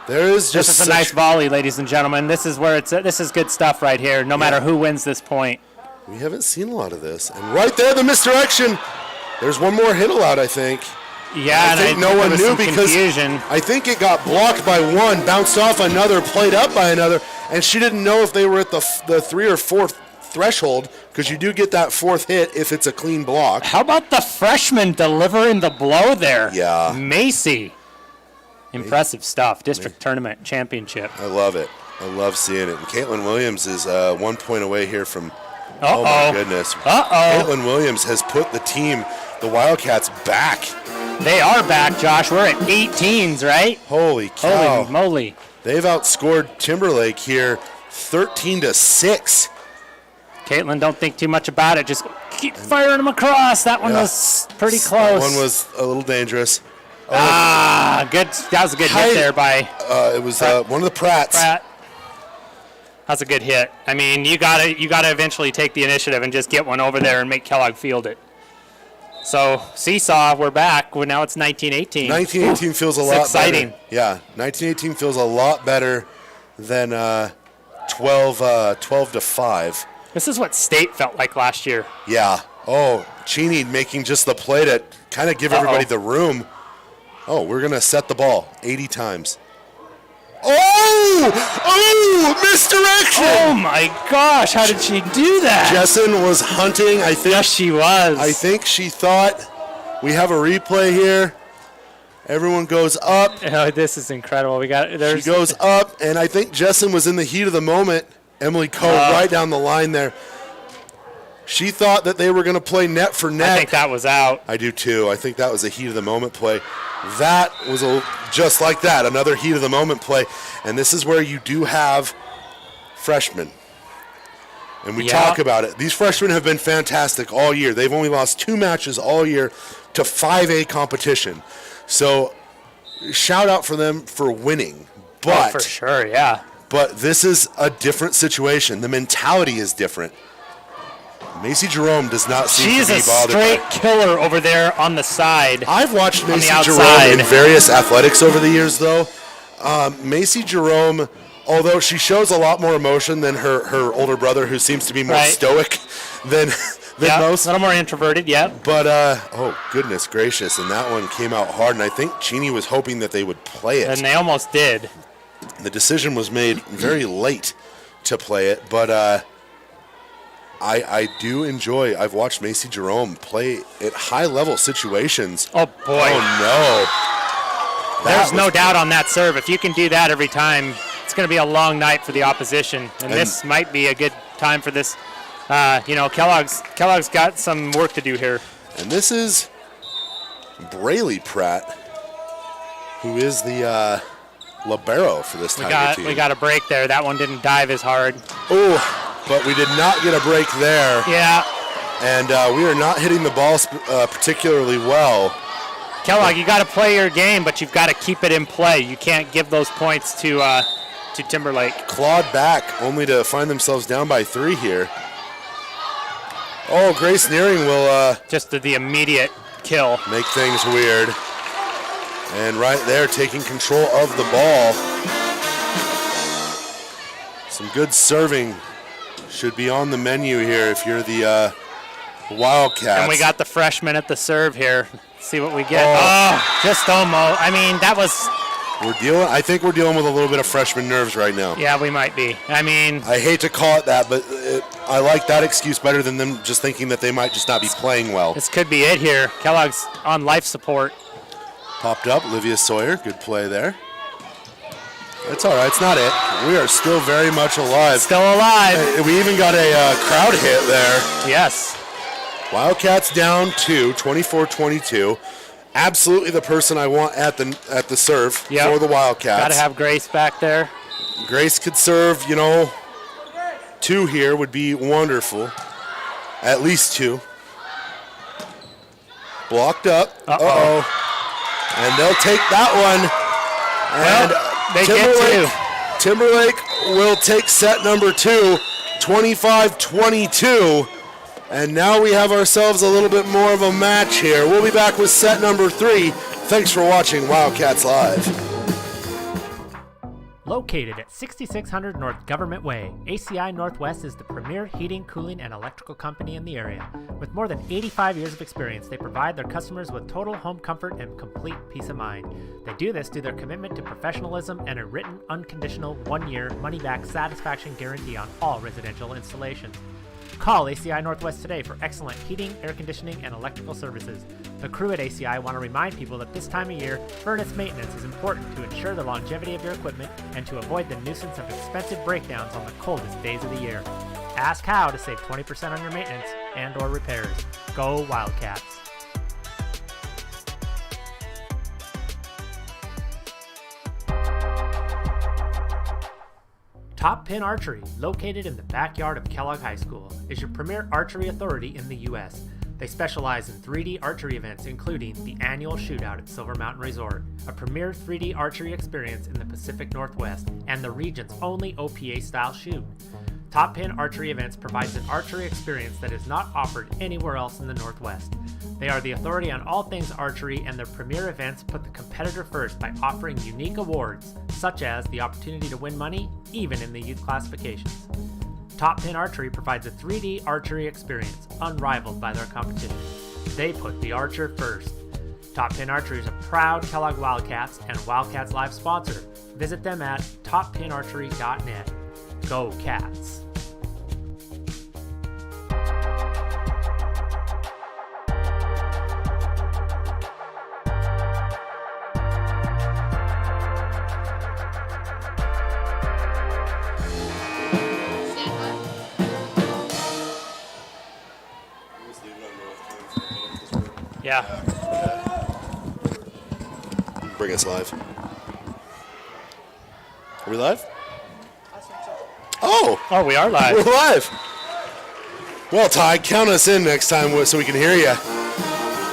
This is a nice volley, ladies and gentlemen. This is where this is good stuff right here, no matter who wins this point. We haven't seen a lot of this. And right there, the misdirection. There's one more hit allowed, I think. Yeah, I think no one knew because I think it got blocked by one, bounced off another, played up by another, and she didn't know if they were at the 3 or 4 threshold because you do get that 4th hit if it's a clean block. How about the freshman delivering the blow there? Yeah. Macy. Impressive stuff. District tournament championship. I love it. I love seeing it. And Caitlin Williams is 1 point away here from, oh my goodness. Caitlin Williams has put the Wildcats back. They are back, Josh. We're at 18s, right? Holy cow. Holy moly. They've outscored Timberlake here 13-6. Caitlin, don't think too much about it. Just keep firing them across. That one was pretty close. That one was a little dangerous. Good. That was a good hit there by... it was one of the Pratts. That's a good hit. I mean, you gotta eventually take the initiative and just get one over there and make Kellogg field it. So, seesaw, we're back. Now it's 19-18. 19-18 feels a lot exciting. Better. Yeah, 19-18 feels a lot better than 12-5. This is what state felt like last year. Yeah. Oh, Cheney making just the play to kind of give everybody the room. Oh, we're going to set the ball 80 times. Oh, misdirection. Oh my gosh, how did she do that? Jessen was hunting, I think. Yes, she was. I think she thought we have a replay here. Everyone goes up. Oh, this is incredible. She goes up, and I think Jessen was in the heat of the moment. Emily Coe right down the line there. She thought that they were going to play net for net. I think that was out. I do too. I think that was a heat of the moment play. That was just like that, another heat of the moment play. And this is where you do have freshmen. And we talk about it. These freshmen have been fantastic all year. They've only lost 2 matches all year to 5A competition. So shout out for them for winning. But for sure, yeah. But this is a different situation. The mentality is different. Macy Jerome does not seem to be bothered. She's a straight killer over there on the side. I've watched Macy Jerome in various athletics over the years, though. Macy Jerome, although she shows a lot more emotion than her older brother, who seems to be more stoic than most. A little more introverted, yeah. But, oh, goodness gracious. And that one came out hard. And I think Cheney was hoping that they would play it. And they almost did. The decision was made very late to play it. But I do enjoy, I've watched Macy Jerome play at high-level situations. Oh, boy. Oh, no. There's no doubt on that serve. If you can do that every time, it's going to be a long night for the opposition. And this might be a good time for this. Kellogg's got some work to do here. And this is Braley Pratt, who is the libero for this Tiger team. We got a break there. That one didn't dive as hard. Oh, but we did not get a break there. Yeah. And we are not hitting the ball particularly well. Kellogg, you got to play your game, but you've got to keep it in play. You can't give those points to Timberlake. Clawed back, only to find themselves down by 3 here. Oh, Grace Nearing will just the immediate kill. Make things weird. And right there, taking control of the ball. Some good serving should be on the menu here if you're the Wildcats. And we got the freshman at the serve here. Let's see what we get. Oh, just almost. I mean, that was. I think we're dealing with a little bit of freshman nerves right now. Yeah, we might be. I mean, I hate to call it that, but I like that excuse better than them just thinking that they might just not be playing well. This could be it here. Kellogg's on life support. Popped up, Olivia Sawyer. Good play there. It's all right. It's not it. We are still very much alive. Still alive. We even got a crowd hit there. Yes. Wildcats down 2, 24-22. Absolutely the person I want at the serve for the Wildcats. Got to have Grace back there. Grace could serve, 2 here would be wonderful. At least 2. Blocked up. Uh-oh. And they'll take that one. And they get 2. Timberlake will take set number 2, 25-22. And now we have ourselves a little bit more of a match here. We'll be back with set number 3. Thanks for watching Wildcats Live. Located at 6600 North Government Way, ACI Northwest is the premier heating, cooling, and electrical company in the area. With more than 85 years of experience, they provide their customers with total home comfort and complete peace of mind. They do this through their commitment to professionalism and a written, unconditional, 1-year, money-back satisfaction guarantee on all residential installations. Call ACI Northwest today for excellent heating, air conditioning, and electrical services. The crew at ACI want to remind people that this time of year, furnace maintenance is important to ensure the longevity of your equipment and to avoid the nuisance of expensive breakdowns on the coldest days of the year. Ask how to save 20% on your maintenance and or repairs. Go Wildcats! Top Pin Archery, located in the backyard of Kellogg High School, is your premier archery authority in the U.S. They specialize in 3D archery events, including the annual shootout at Silver Mountain Resort, a premier 3D archery experience in the Pacific Northwest, and the region's only OPA-style shoot. Top Pin Archery Events provides an archery experience that is not offered anywhere else in the Northwest. They are the authority on all things archery, and their premier events put the competitor first by offering unique awards, such as the opportunity to win money, even in the youth classifications. Top Pin Archery provides a 3D archery experience unrivaled by their competition. They put the archer first. Top Pin Archery is a proud Kellogg Wildcats and Wildcats Live sponsor. Visit them at toppinarchery.net. Go Cats! Yeah. Bring us live. Are we live? Oh, we are live. We're live. Well, Ty, count us in next time so we can hear you.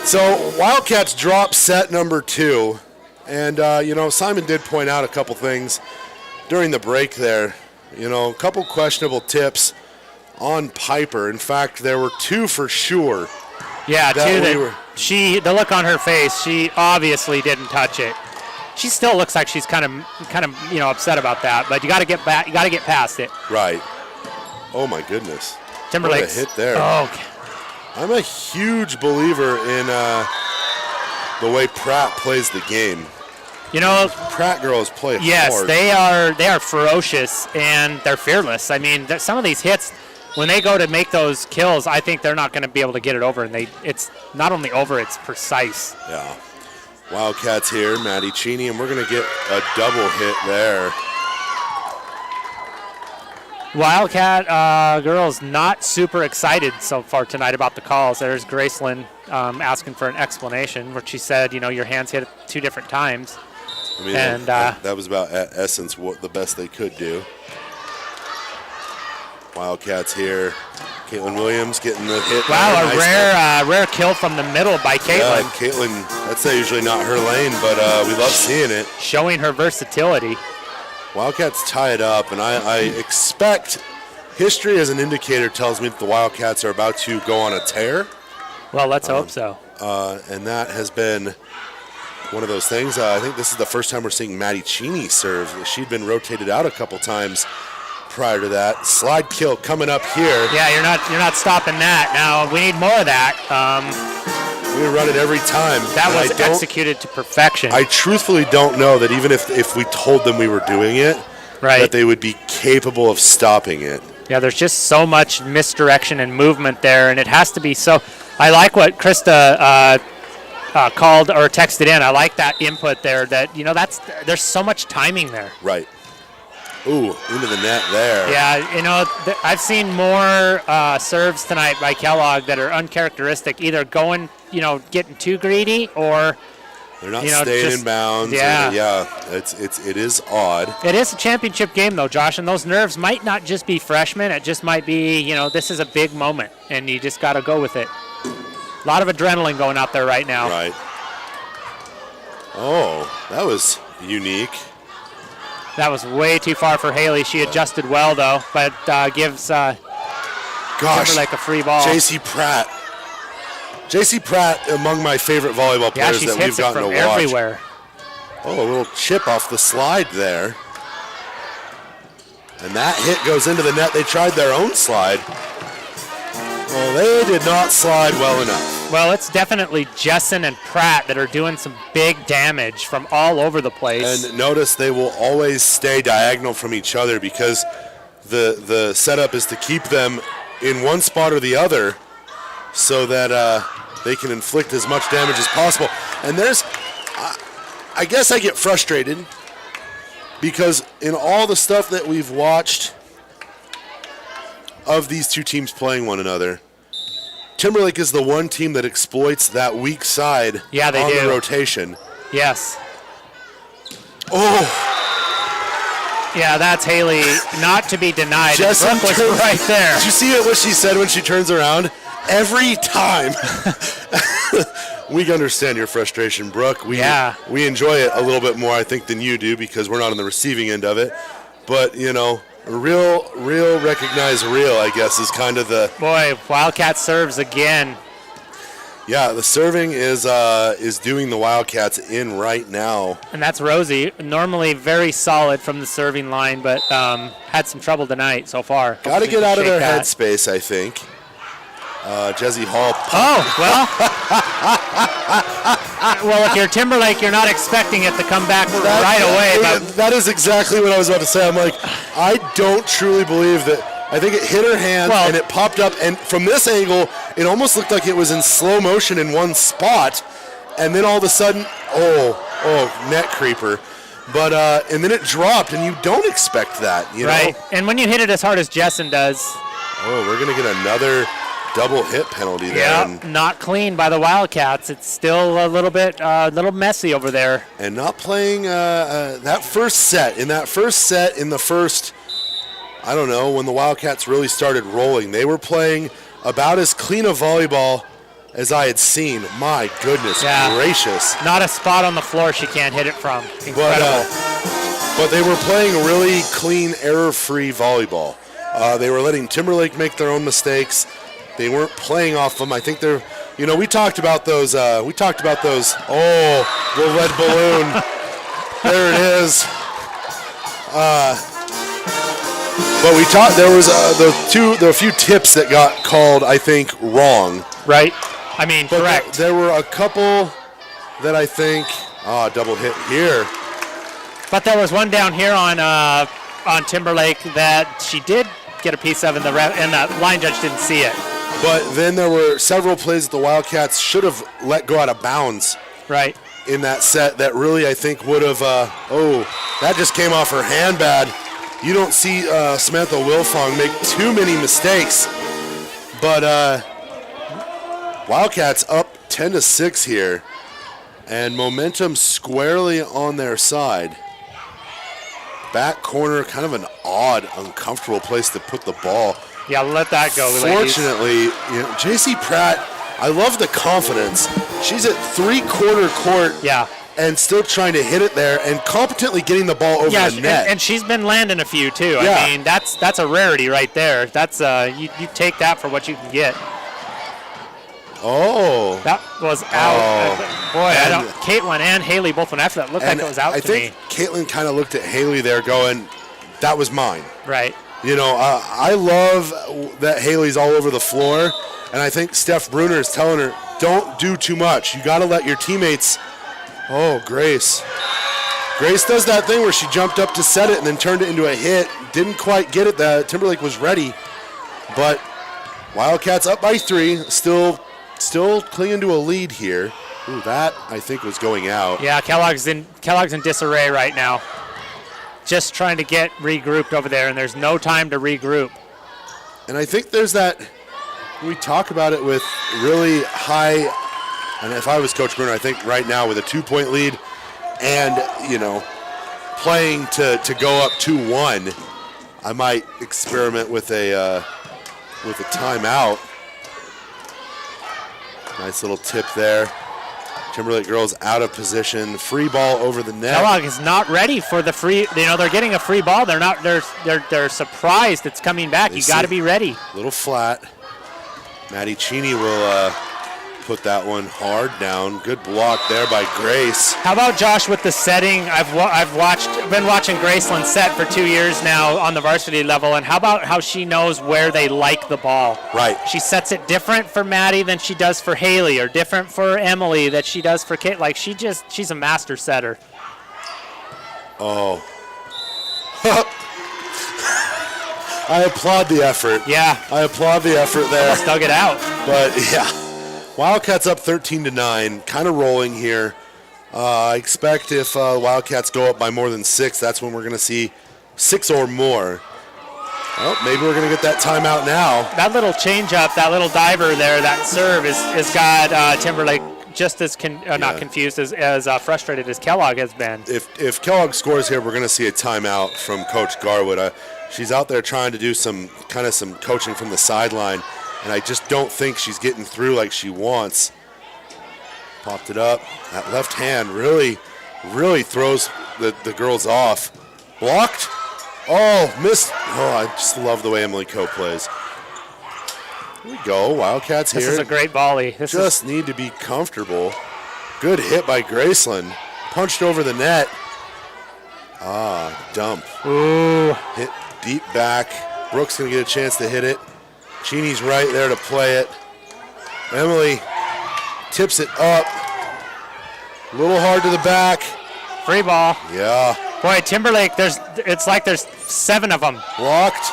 So, Wildcats drop set number 2. And, Simon did point out a couple things during the break there. A couple questionable tips on Piper. In fact, there were 2 for sure. Yeah, the look on her face, she obviously didn't touch it. She still looks like she's kind of upset about that, but you got to get back, you got to get past it. Right. Oh my goodness. Timberlake hit there. Oh, okay. I'm a huge believer in the way Pratt plays the game. Pratt girls play hard. Yes, they are ferocious and they're fearless. I mean, some of these hits, when they go to make those kills, I think they're not going to be able to get it over. And it's not only over, it's precise. Yeah. Wildcats here, Maddie Cheney, and we're going to get a double hit there. Wildcat girls not super excited so far tonight about the calls. There's Graceland asking for an explanation, where she said, your hands hit at 2 different times. I mean, and that was about, at essence, what the best they could do. Wildcats here. Caitlin Williams getting the hit. Wow, a rare kill from the middle by Caitlin. Yeah, Caitlin, that's usually not her lane, but we love seeing it. Showing her versatility. Wildcats tie it up, and I expect history as an indicator tells me that the Wildcats are about to go on a tear. Well, let's hope so. And that has been one of those things. I think this is the first time we're seeing Maddie Cheney serve. She'd been rotated out a couple times prior to that. Slide kill coming up here. Yeah, you're not stopping that. Now we need more of that. We run it every time. That was executed to perfection. I truthfully don't know that even if we told them we were doing it, that they would be capable of stopping it. Yeah, there's just so much misdirection and movement there, and it has to be so. I like what Krista called or texted in. I like that input there. That there's so much timing there. Right. Ooh, into the net there. Yeah, I've seen more serves tonight by Kellogg that are uncharacteristic, either going, getting too greedy, or they're not staying in bounds. Yeah, it is odd. It is a championship game though, Josh, and those nerves might not just be freshmen. It just might be, this is a big moment, and you just got to go with it. A lot of adrenaline going out there right now. Right. Oh, that was unique. That was way too far for Haley. She adjusted well, though, but gives Timberlake a free ball. J.C. Pratt. J.C. Pratt, among my favorite volleyball players that we've gotten to watch. Everywhere. Oh, a little chip off the slide there. And that hit goes into the net. They tried their own slide. Well, they did not slide well enough. Well, it's definitely Jessen and Pratt that are doing some big damage from all over the place. And notice they will always stay diagonal from each other because the setup is to keep them in one spot or the other so that they can inflict as much damage as possible. And I guess I get frustrated because in all the stuff that we've watched of these two teams playing one another, Timberlake is the one team that exploits that weak side on the rotation. Yes. Oh. Yeah, that's Haley, not to be denied. Brooke was right there. Did you see what she said when she turns around? Every time. We understand your frustration, Brooke. We enjoy it a little bit more, I think, than you do because we're not on the receiving end of it. But, recognize real, I guess, is kind of the... Boy, Wildcat serves again. Yeah, the serving is doing the Wildcats in right now. And that's Rosie, normally very solid from the serving line, but had some trouble tonight so far. Got to get out of their that. headspace, I think. Jesse Hall. Oh, well, if you're Timberlake, you're not expecting it to come back right away. But That is exactly what I was about to say. I'm like, I don't truly believe that. I think it hit her hand and it popped up. And from this angle, it almost looked like it was in slow motion in one spot. And then all of a sudden, net creeper. But and then it dropped, and you don't expect that, you know? And when you hit it as hard as Jessen does. Oh, we're going to get another double hit penalty there. Yeah, not clean by the Wildcats. It's still a little messy over there. And not playing that first set. In the first, I don't know, when the Wildcats really started rolling, they were playing about as clean a volleyball as I had seen. My goodness gracious. Not a spot on the floor she can't hit it from. Incredible. But they were playing really clean, error-free volleyball. They were letting Timberlake make their own mistakes. They weren't playing off them. I think they're, we talked about those. Oh, the red balloon. There it is. But we talked. There was there were a few tips that got called, I think, wrong. Right. I mean, but correct. There were a couple that I think, double hit here. But there was one down here on Timberlake that she did get a piece of, and the line judge didn't see it. But then there were several plays that the Wildcats should have let go out of bounds. Right. In that set that really, I think, would have, that just came off her hand bad. You don't see Samantha Wilfong make too many mistakes. But Wildcats up 10-6 here. And momentum squarely on their side. Back corner, kind of an odd, uncomfortable place to put the ball. Yeah, let that go, Fortunately, J.C. Pratt, I love the confidence. She's at three-quarter court and still trying to hit it there and competently getting the ball over the net. And she's been landing a few, too. Yeah. I mean, that's a rarity right there. That's you take that for what you can get. Oh. That was out. Boy, Caitlin and Haley both went after that. Looked like it was out to me. I think Caitlin kind of looked at Haley there going, that was mine. Right. I love that Haley's all over the floor, and I think Steph Bruner is telling her, don't do too much. You got to let your teammates. Oh, Grace. Grace does that thing where she jumped up to set it and then turned it into a hit. Didn't quite get it. Timberlake was ready, but Wildcats up by 3. Still clinging to a lead here. Ooh, that I think was going out. Yeah, Kellogg's in disarray right now. Just trying to get regrouped over there, and there's no time to regroup. And I think there's that, we talk about it with really high, and if I was Coach Bruner, I think right now with a 2-point lead and, playing to go up 2-1, I might experiment with a timeout. Nice little tip there. Timberlake girls out of position. Free ball over the net. Kellogg is not ready for the free. They're getting a free ball. They're not. They're surprised it's coming back. You got to be ready. Little flat. Maddie Cheney will put that one hard down. Good block there by Grace. How about Josh with the setting? I've been watching Graceland set for 2 years now on the varsity level, and how about how she knows where they like the ball? Right. She sets it different for Maddie than she does for Haley, or different for Emily that she does for Kate. Like she's a master setter. Oh. I applaud the effort. Yeah. I applaud the effort there. Almost dug it out. But yeah. Wildcats up 13-9, kind of rolling here. I expect if Wildcats go up by more than 6, that's when we're going to see 6 or more. Well, maybe we're going to get that timeout now. That little change-up, that little diver there, that serve has got Timberlake just as not confused as frustrated as Kellogg has been. If Kellogg scores here, we're going to see a timeout from Coach Garwood. She's out there trying to do some coaching from the sideline. And I just don't think she's getting through like she wants. Popped it up. That left hand really throws the girls off. Blocked. Oh, missed. Oh, I just love the way Emily Coe plays. Here we go. Wildcats here. This is a great volley. Just need to be comfortable. Good hit by Graceland. Punched over the net. Dump. Ooh. Hit deep back. Brooks going to get a chance to hit it. Cheney's right there to play it. Emily tips it up. A little hard to the back. Free ball. Yeah. Boy, Timberlake, it's like there's 7 of them. Blocked.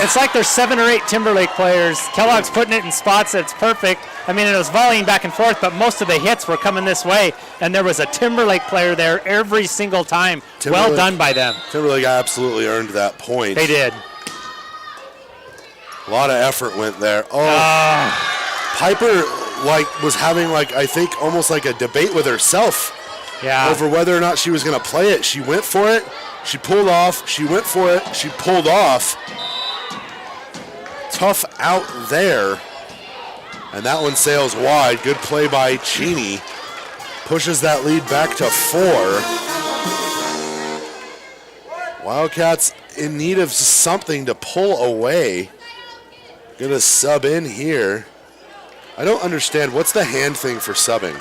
It's like there's 7 or 8 Timberlake players. Kellogg's putting it in spots that's perfect. I mean, it was volleying back and forth, but most of the hits were coming this way, and there was a Timberlake player there every single time. Well done by them. Timberlake absolutely earned that point. They did. A lot of effort went there. Piper was having I think almost like a debate with herself. Yeah. Over whether or not she was going to play it. She went for it. She pulled off. She went for it. She pulled off. Tough out there. And that one sails wide. Good play by Cheney. Pushes that lead back to 4. Wildcats in need of something to pull away. Gonna sub in here. I don't understand. What's the hand thing for subbing?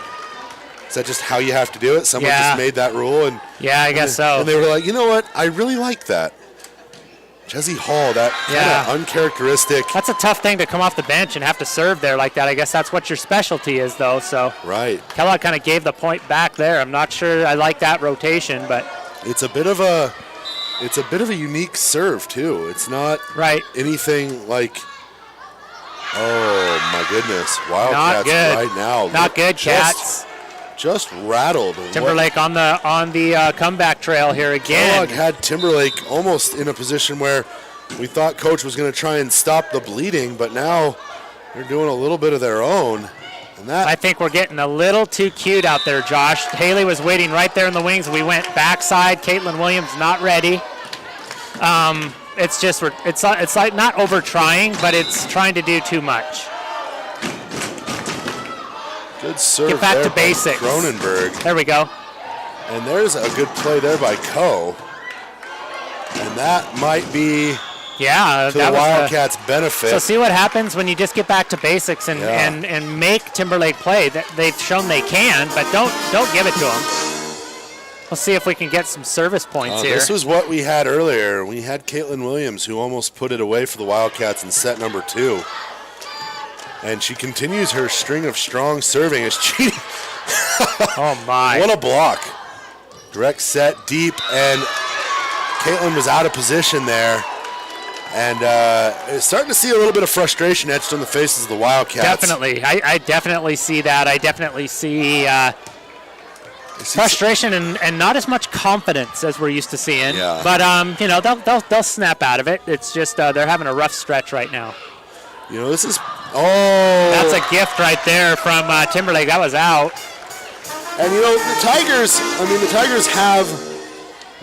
Is that just how you have to do it? Someone just made that rule, and yeah, I guess so. And they were like, you know what? I really like that. Jesse Hall, that kind of uncharacteristic. That's a tough thing to come off the bench and have to serve there like that. I guess that's what your specialty is, though. So right. Kellogg kind of gave the point back there. I'm not sure I like that rotation, but it's a bit of a unique serve too. It's not anything like. Oh my goodness! Wildcats right now. Not good, Cats. Just rattled. Timberlake on the comeback trail here again. Kellogg had Timberlake almost in a position where we thought Coach was going to try and stop the bleeding, but now they're doing a little bit of their own. And that I think we're getting a little too cute out there, Josh. Haley was waiting right there in the wings. We went backside. Caitlin Williams not ready. It's like not over trying, but it's trying to do too much. Good serve. Get back there to basics. Cronenberg. There we go. And there's a good play there by Coe. And that might be to the Wildcats' benefit. So see what happens when you just get back to basics and make Timberlake play. They've shown they can, but don't give it to them. We'll see if we can get some service points here. This was what we had earlier. We had Caitlin Williams, who almost put it away for the Wildcats in set number 2. And she continues her string of strong serving as cheating. Oh, my. What a block. Direct set, deep, and Caitlin was out of position there. And starting to see a little bit of frustration etched on the faces of the Wildcats. Definitely. I definitely see that. I definitely see frustration and not as much confidence as we're used to seeing. Yeah. But, they'll snap out of it. It's just they're having a rough stretch right now. This is... Oh! That's a gift right there from Timberlake. That was out. And, the Tigers have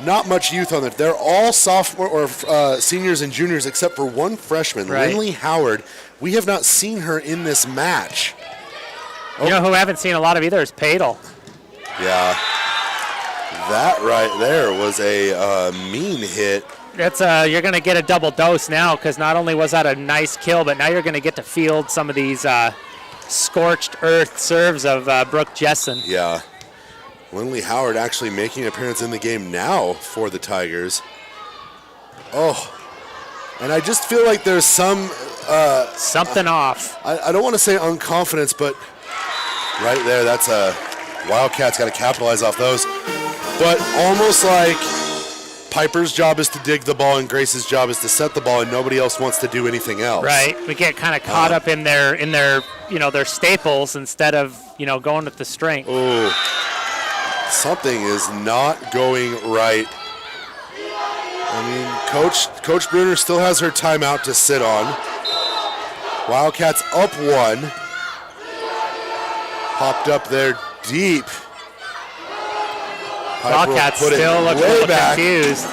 not much youth on it. They're all sophomore or seniors and juniors except for one freshman, Lindley Howard. We have not seen her in this match. You know who I haven't seen a lot of either is Padel. Yeah. That right there was a mean hit. That's you're going to get a double dose now because not only was that a nice kill, but now you're going to get to field some of these scorched earth serves of Brooke Jessen. Yeah. Lindley Howard actually making an appearance in the game now for the Tigers. Oh. And I just feel like there's some... something off. I don't want to say unconfidence, but right there, that's a... Wildcats got to capitalize off those. But almost like... Piper's job is to dig the ball and Grace's job is to set the ball and nobody else wants to do anything else. Right. We get kind of caught up in their their staples instead of, going with the strength. Oh. Something is not going right. Coach Bruner still has her timeout to sit on. Wildcats up 1. Popped up there deep. Wildcats still look a little confused.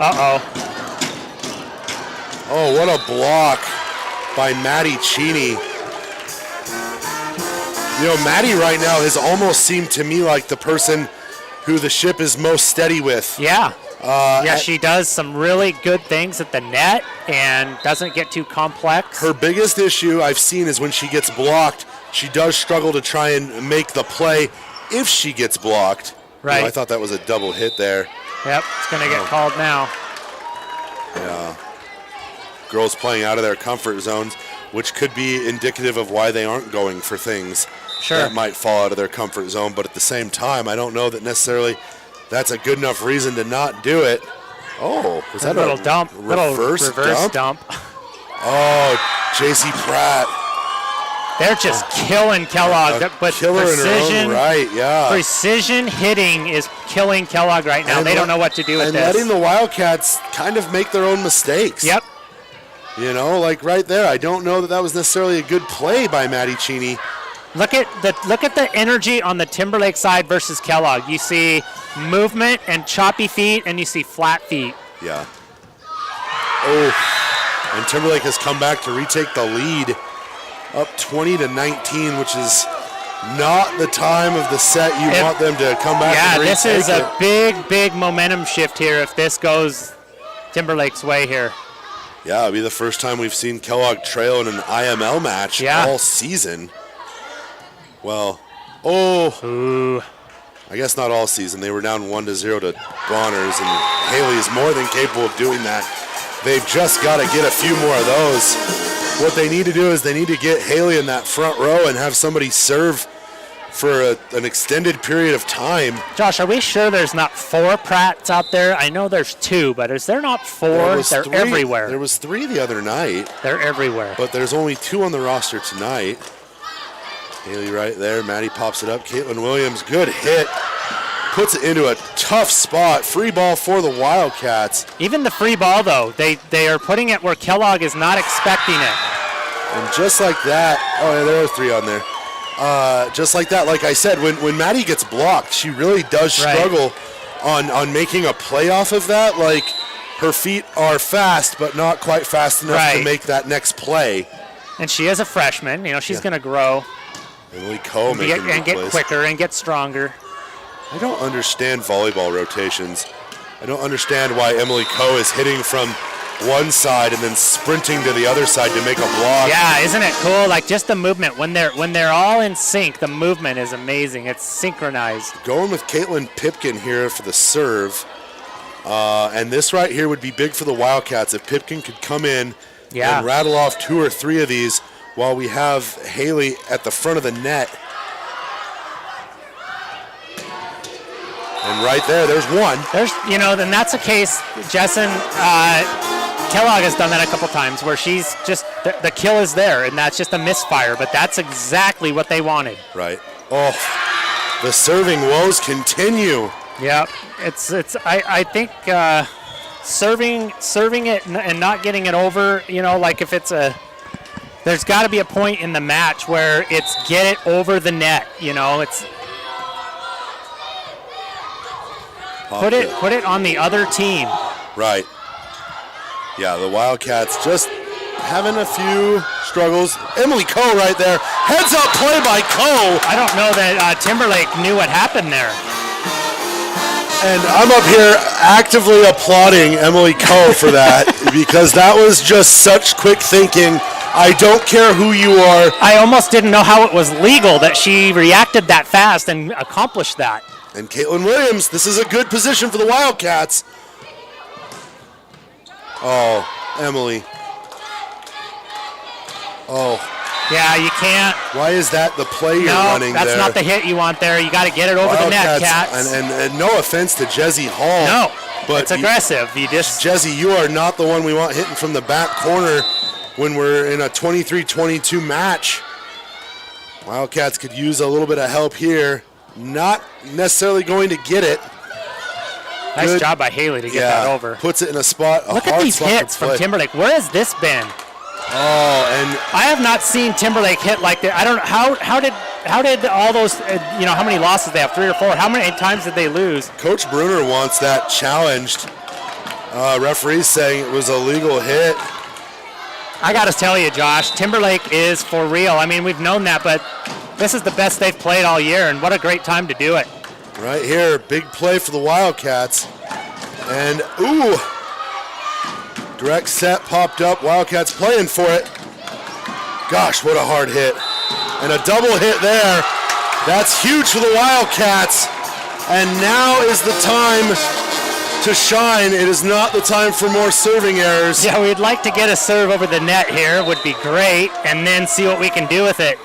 Uh-oh. Oh, what a block by Maddie Cheney. Maddie right now has almost seemed to me like the person who the ship is most steady with. Yeah. Yeah, she does some really good things at the net and doesn't get too complex. Her biggest issue I've seen is when she gets blocked, she does struggle to try and make the play if she gets blocked. Right. I thought that was a double hit there. Yep, it's going to get called now. Yeah. Girls playing out of their comfort zones, which could be indicative of why they aren't going for things that might fall out of their comfort zone. But at the same time, I don't know that necessarily that's a good enough reason to not do it. Oh, was that a little dump? Reverse dump. Oh, J.C. Pratt. They're just killing Kellogg, but killer precision, in her own right, yeah. Precision hitting is killing Kellogg right now. They don't know what to do with this. And letting the Wildcats kind of make their own mistakes. Yep. You know, like right there, I don't know that that was necessarily a good play by Maddie Cheney. Look at the energy on the Timberlake side versus Kellogg. You see movement and choppy feet, and you see flat feet. Yeah. Oh, and Timberlake has come back to retake the lead, up 20-19, which is not the time of the set you want them to come back and retake it. Yeah, this is a big momentum shift here if this goes Timberlake's way here. Yeah, it'll be the first time we've seen Kellogg trail in an IML match all season. Well, I guess not all season. They were down 1-0 to Bonners, and Haley is more than capable of doing that. They've just got to get a few more of those. What they need to do is they need to get Haley in that front row and have somebody serve for an extended period of time. Josh, are we sure there's not 4 Pratts out there? I know there's 2, but is there not 4? They're everywhere. There was 3 the other night. They're everywhere. But there's only 2 on the roster tonight. Haley right there. Maddie pops it up. Caitlin Williams, good hit. Puts it into a tough spot. Free ball for the Wildcats. Even the free ball, though, they are putting it where Kellogg is not expecting it. And just like that, oh, yeah, there are 3 on there. Just like that, like I said, when Maddie gets blocked, she really does struggle on making a play off of that. Like, her feet are fast, but not quite fast enough to make that next play. And she is a freshman. You know, she's going to grow. Emily Coe and get quicker and get stronger. I don't understand volleyball rotations. I don't understand why Emily Coe is hitting from one side and then sprinting to the other side to make a block. Yeah, isn't it cool? Like just the movement when they're all in sync, the movement is amazing. It's synchronized. Going with Caitlin Pipkin here for the serve. And this right here would be big for the Wildcats if Pipkin could come in and rattle off 2 or 3 of these while we have Haley at the front of the net. And right there's one. Then that's a case, Jessen, Kellogg has done that a couple times where she's just, the kill is there, and that's just a misfire, but that's exactly what they wanted. Right. Oh, the serving woes continue. Yeah, I think serving it and not getting it over, like if it's there's got to be a point in the match where it's get it over the net, it's put it on the other team. Right. Yeah, the Wildcats just having a few struggles. Emily Coe right there. Heads up play by Coe. I don't know that Timberlake knew what happened there. And I'm up here actively applauding Emily Coe for that because that was just such quick thinking. I don't care who you are. I almost didn't know how it was legal that she reacted that fast and accomplished that. And Caitlin Williams, this is a good position for the Wildcats. Oh, Emily. Oh. Yeah, you can't. Why is that the play you're running there? No, that's not the hit you want there. You got to get it over the net, Cats. And no offense to Jezzy Hall. No, but it's aggressive. Jezzy, you are not the one we want hitting from the back corner when we're in a 23-22 match. Wildcats could use a little bit of help here. Not necessarily going to get it. Nice job by Haley to get that over. Puts it in a spot. Look at these hits from Timberlake. Where has this been? Oh, and I have not seen Timberlake hit like that. I don't know how did all those how many losses they have, 3 or 4? How many times did they lose? Coach Bruner wants that challenged. Referees saying it was a legal hit. I got to tell you, Josh, Timberlake is for real. I mean, we've known that, but this is the best they've played all year, and what a great time to do it. Right here, big play for the Wildcats. And, ooh, direct set popped up. Wildcats playing for it. Gosh, what a hard hit. And a double hit there. That's huge for the Wildcats. And now is the time to shine. It is not the time for more serving errors. Yeah, we'd like to get a serve over the net here. Would be great. And then see what we can do with it.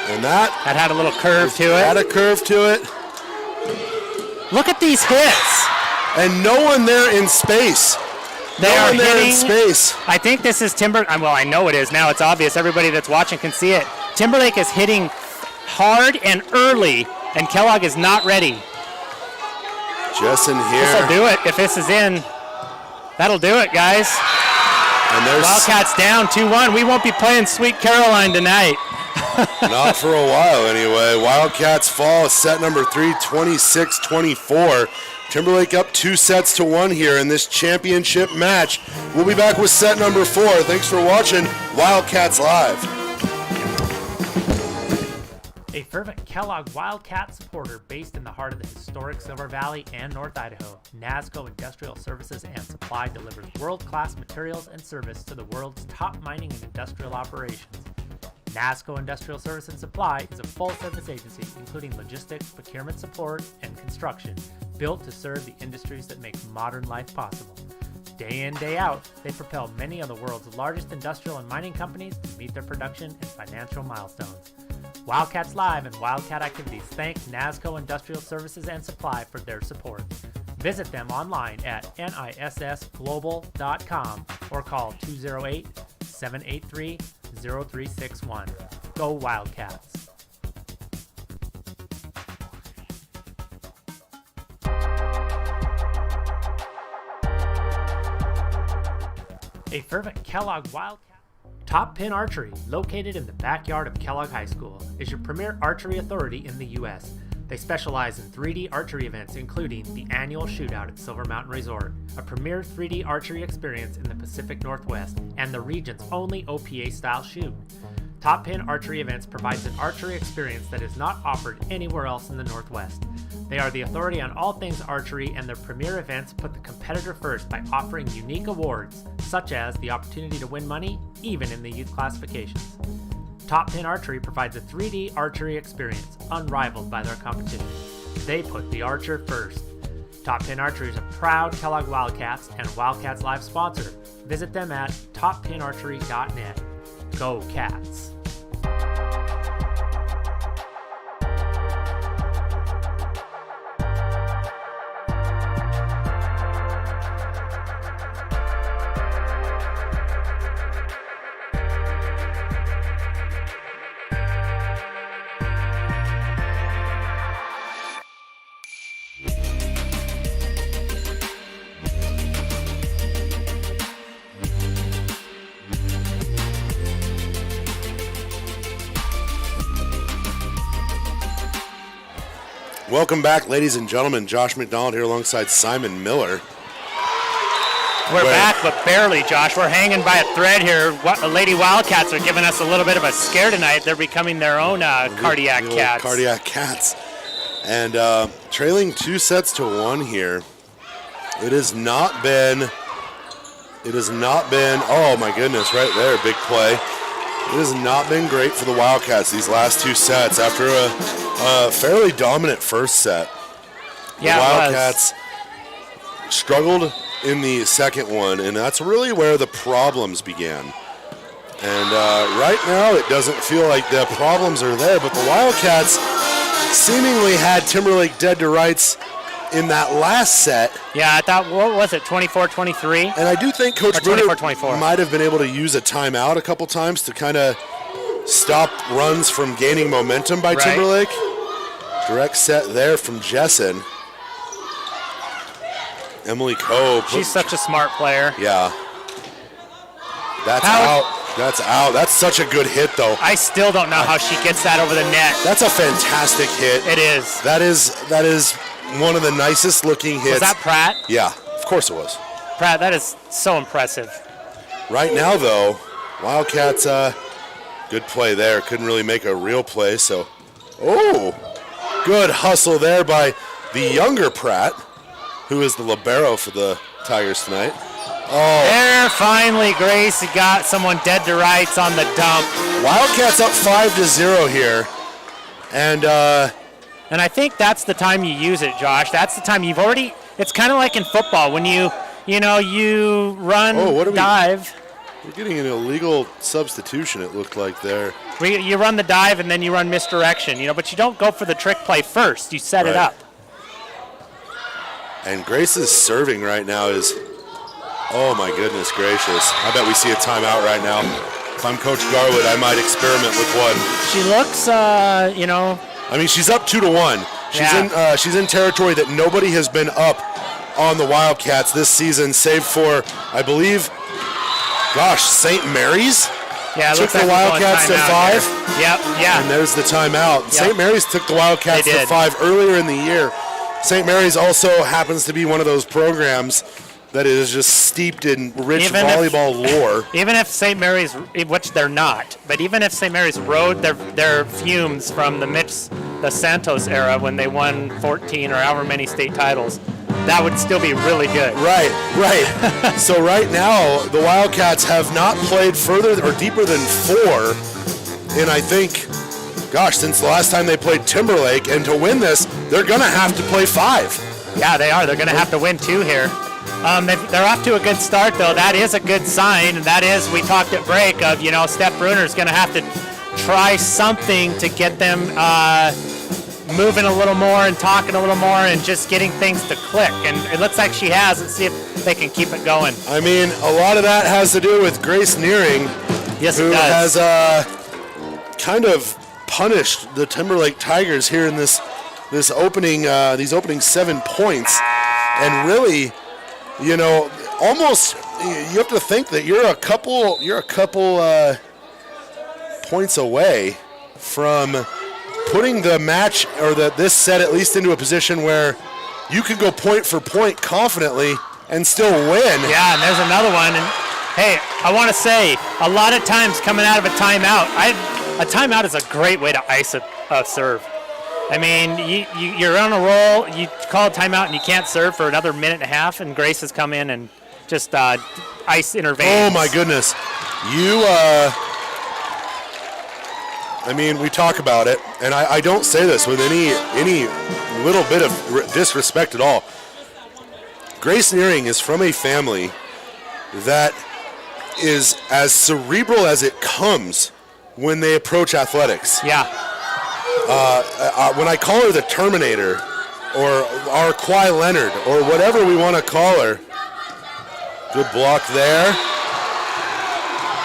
And that had a little curve to it. Had a curve to it. Look at these hits. And no one there in space. They are hitting in space. I think this is Well, I know it is now. It's obvious. Everybody that's watching can see it. Timberlake is hitting hard and early, and Kellogg is not ready. Jessen here. This will do it. If this is in, that'll do it, guys. And there's Wildcats down 2-1. We won't be playing Sweet Caroline tonight. Not for a while, anyway. Wildcats fall set number 3, 26-24. Timberlake up 2-1 here in this championship match. We'll be back with set number 4. Thanks for watching Wildcats Live. A fervent Kellogg Wildcat supporter based in the heart of the historic Silver Valley and North Idaho, NASCO Industrial Services and Supply delivers world-class materials and service to the world's top mining and industrial operations. NASCO Industrial Service and Supply is a full-service agency including logistics, procurement support, and construction, built to serve the industries that make modern life possible. Day in, day out, they propel many of the world's largest industrial and mining companies to meet their production and financial milestones. Wildcats Live and Wildcat Activities thank NASCO Industrial Services and Supply for their support. Visit them online at nissglobal.com or call 208-783-0361. Go Wildcats! A fervent Kellogg Wildcat. Top Pin Archery, located in the backyard of Kellogg High School, is your premier archery authority in the U.S. They specialize in 3D archery events, including the annual shootout at Silver Mountain Resort, a premier 3D archery experience in the Pacific Northwest, and the region's only OPA-style shoot. Top Pin Archery Events provides an archery experience that is not offered anywhere else in the Northwest. They are the authority on all things archery, and their premier events put the competitor first by offering unique awards, such as the opportunity to win money, even in the youth classifications. Top Pin Archery provides a 3D archery experience unrivaled by their competition. They put the archer first. Top Pin Archery is a proud Kellogg Wildcats and Wildcats Live sponsor. Visit them at toppinarchery.net. Go Cats! Welcome back, ladies and gentlemen. Josh McDonald here alongside Simon Miller. We're back, but barely, Josh. We're hanging by a thread here. Lady Wildcats are giving us a little bit of a scare tonight. They're becoming their own cardiac cats. Cardiac cats. And trailing 2-1 here. It has not been, oh my goodness, right there, big play. It has not been great for the Wildcats these last 2 sets after a fairly dominant first set. Yeah, the Wildcats struggled in the second one, and that's really where the problems began. And right now it doesn't feel like the problems are there, but the Wildcats seemingly had Timberlake dead to rights in that last set. Yeah, I thought, what was it, 24-23? And I do think Coach Bruder 24 might have been able to use a timeout a couple times to kind of stop runs from gaining momentum by Timberlake. Direct set there from Jessen. Emily Coe. She's such a smart player. Yeah. That's out. That's out. That's such a good hit, though. I still don't know how she gets that over the net. That's a fantastic hit. It is. That is one of the nicest looking hits. Was that Pratt? Yeah, of course it was. Pratt, that is so impressive. Right now, though, Wildcats, good play there. Couldn't really make a real play, so. Oh, good hustle there by the younger Pratt, who is the libero for the Tigers tonight. There, finally, Grace got someone dead to rights on the dump. Wildcats up 5-0 here. And I think that's the time you use it, Josh. That's the time you've already, it's kind of like in football when you run, dive. We're getting an illegal substitution, it looked like there. You run the dive and then you run misdirection, but you don't go for the trick play first. You set it up. And Grace's serving right now is, oh my goodness gracious. I bet we see a timeout right now. If I'm Coach Garwood, I might experiment with one. She looks, I mean, she's up 2-1. She's in territory that nobody has been up on the Wildcats this season, save for, I believe, St. Mary's. Yeah, took the Wildcats to 5. Yep, yeah. And there's the timeout. Yep. St. Mary's took the Wildcats to 5 earlier in the year. St. Mary's also happens to be one of those programs that is just steeped in rich volleyball lore. Even if St. Mary's, which they're not, but even if St. Mary's rode their fumes from the Santos era when they won 14 or however many state titles, that would still be really good. Right. So right now, the Wildcats have not played further or deeper than 4 in, I think, since the last time they played Timberlake. And to win this, they're going to have to play 5. Yeah, they are. They're going to have to win 2 here. They're off to a good start, though. That is a good sign, and that is, we talked at break of, Steph Bruner's going to have to try something to get them moving a little more and talking a little more and just getting things to click. And it looks like she has. Let's see if they can keep it going. I mean, a lot of that has to do with Grace Nearing, who has kind of punished the Timberlake Tigers here in this opening, these opening 7 points, and really, almost you have to think that you're a couple points away from putting the match or this set at least into a position where you could go point for point confidently and still win. Yeah, and there's another one. And hey, I want to say, a lot of times coming out of a timeout, a timeout is a great way to ice a serve. I mean, you're on a roll, you call a timeout and you can't serve for another minute and a half, and Grace has come in and just ice intervenes. Oh my goodness. I mean, we talk about it, and I don't say this with any little bit of disrespect at all. Grace Nearing is from a family that is as cerebral as it comes when they approach athletics. Yeah. When I call her the Terminator, or our Kawhi Leonard, or whatever we want to call her, good block there.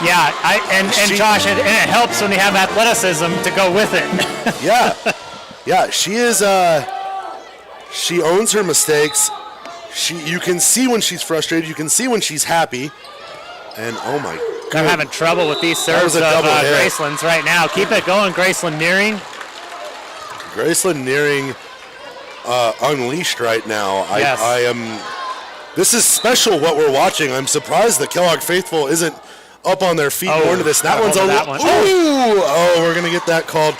Yeah, and Josh, it helps when you have athleticism to go with it. Yeah, she is. She owns her mistakes. You can see when she's frustrated. You can see when she's happy. And oh my God, they're having trouble with these serves of Graceland's right now. Keep it going, Graceland Nearing. Graceland Nearing unleashed right now. Yes. I am. This is special what we're watching. I'm surprised the Kellogg faithful isn't up on their feet more into this. That one's over. We're going to get that called.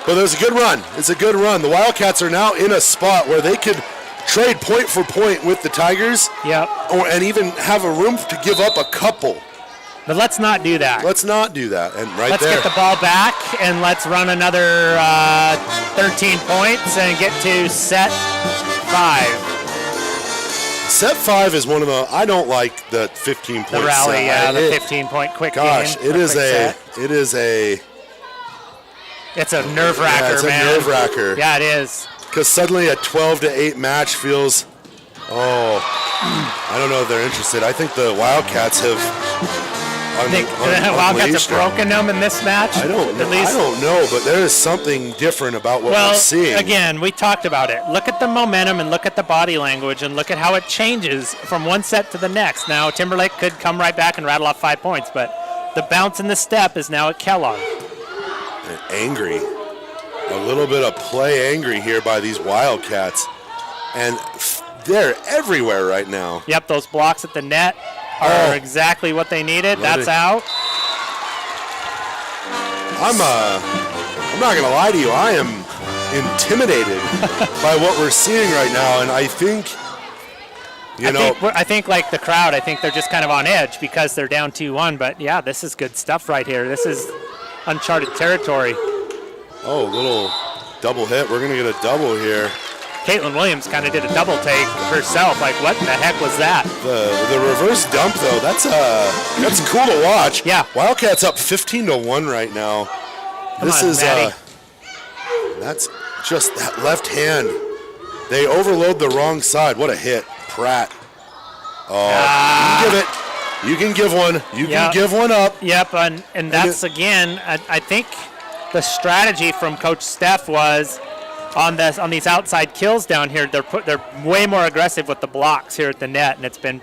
But it was a good run. It's a good run. The Wildcats are now in a spot where they could trade point for point with the Tigers. Yep. And even have a room to give up a couple. But let's not do that. Let's not do that. And let's get the ball back, and let's run another 13 points and get to set 5. Set 5 is one of the. I don't like the 15-point the rally, set. The 15-point quick game. Gosh, it is a. It's a nerve-wracker, man. It's a nerve-wracker. Yeah, it is. Because suddenly a 12-8 match feels. I don't know if they're interested. I think the Wildcats have. Wildcats have broken them in this match. I don't know, but there is something different about what we're seeing. Again, we talked about it. Look at the momentum and look at the body language and look at how it changes from one set to the next. Now, Timberlake could come right back and rattle off 5 points, but the bounce in the step is now at Kellogg. And angry. A little bit of play angry here by these Wildcats. And they're everywhere right now. Yep, those blocks at the net are exactly what they needed. That's out. I'm not gonna lie to you. I am intimidated by what we're seeing right now, and I think, I think like the crowd, I think they're just kind of on edge because they're down 2-1. But yeah, this is good stuff right here. This is uncharted territory. Oh, little double hit. We're gonna get a double here. Caitlin Williams kind of did a double take herself. Like, what in the heck was that? The reverse dump though, that's cool to watch. Yeah. Wildcats up 15-1 right now. That's just that left hand. They overload the wrong side. What a hit. Pratt. Oh, you can give it. You can give one. You can give one up. Yep, and that's, again, I think the strategy from Coach Steph was on these outside kills down here, they're way more aggressive with the blocks here at the net, and it's been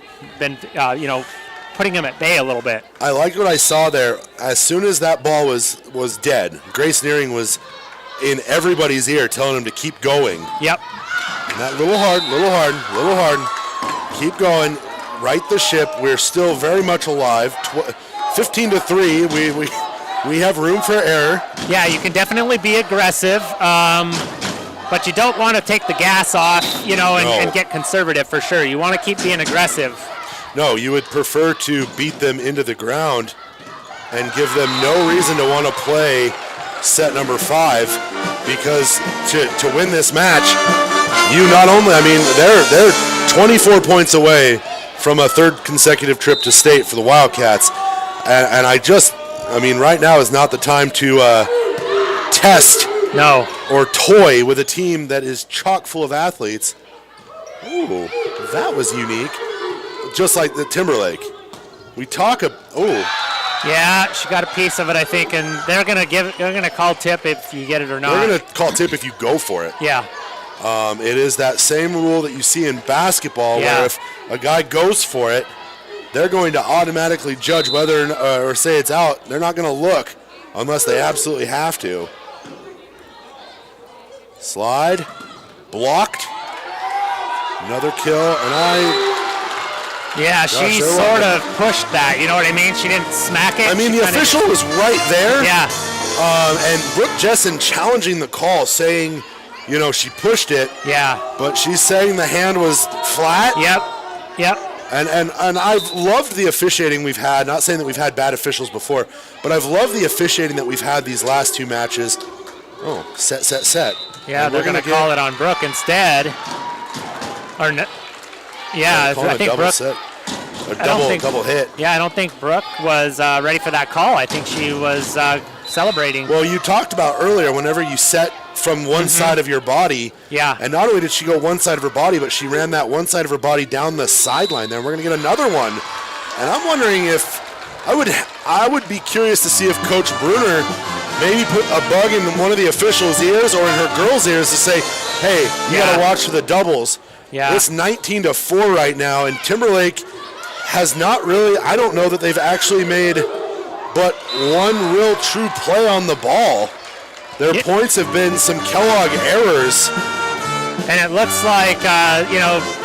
putting them at bay a little bit. I liked what I saw there. As soon as that ball was dead, Grace Nearing was in everybody's ear telling him to keep going. Yep. And that little hard. Keep going. Right the ship. We're still very much alive. 15-3. We have room for error. Yeah, you can definitely be aggressive, but you don't want to take the gas off, and get conservative for sure. You want to keep being aggressive. No, you would prefer to beat them into the ground and give them no reason to want to play set number 5, because to win this match, you not only, they're 24 points away from a third consecutive trip to state for the Wildcats, and right now is not the time to test or toy with a team that is chock full of athletes. Ooh, that was unique. Just like the Timberlake. Yeah, she got a piece of it, I think, and they're gonna call tip if you get it or not. They're gonna call tip if you go for it. Yeah. It is that same rule that you see in basketball, where if a guy goes for it, they're going to automatically judge whether or say it's out. They're not going to look unless they absolutely have to. Slide, blocked, another kill, Yeah, she sort of pushed that, you know what I mean? She didn't smack it. The official was right there. Yeah. And Brooke Jessen challenging the call, saying, she pushed it. Yeah. But she's saying the hand was flat. Yep. And I've loved the officiating we've had. Not saying that we've had bad officials before, but I've loved the officiating that we've had these last 2 matches. Oh, set. Yeah, they're going to call it on Brooke instead. Or no. Yeah, I think Brooke. Double hit. Yeah, I don't think Brooke was ready for that call. I think she was celebrating. Well, you talked about earlier whenever you set from one side of your body. Yeah. And not only did she go one side of her body, but she ran that one side of her body down the sideline there. We're going to get another one. And I'm wondering if I would be curious to see if Coach Bruner maybe put a bug in one of the officials' ears or in her girls' ears to say, hey, you got to watch for the doubles. Yeah. It's 19-4 right now, and Timberlake has not really, I don't know that they've actually made but one real true play on the ball. Their points have been some Kellogg errors. And it looks like,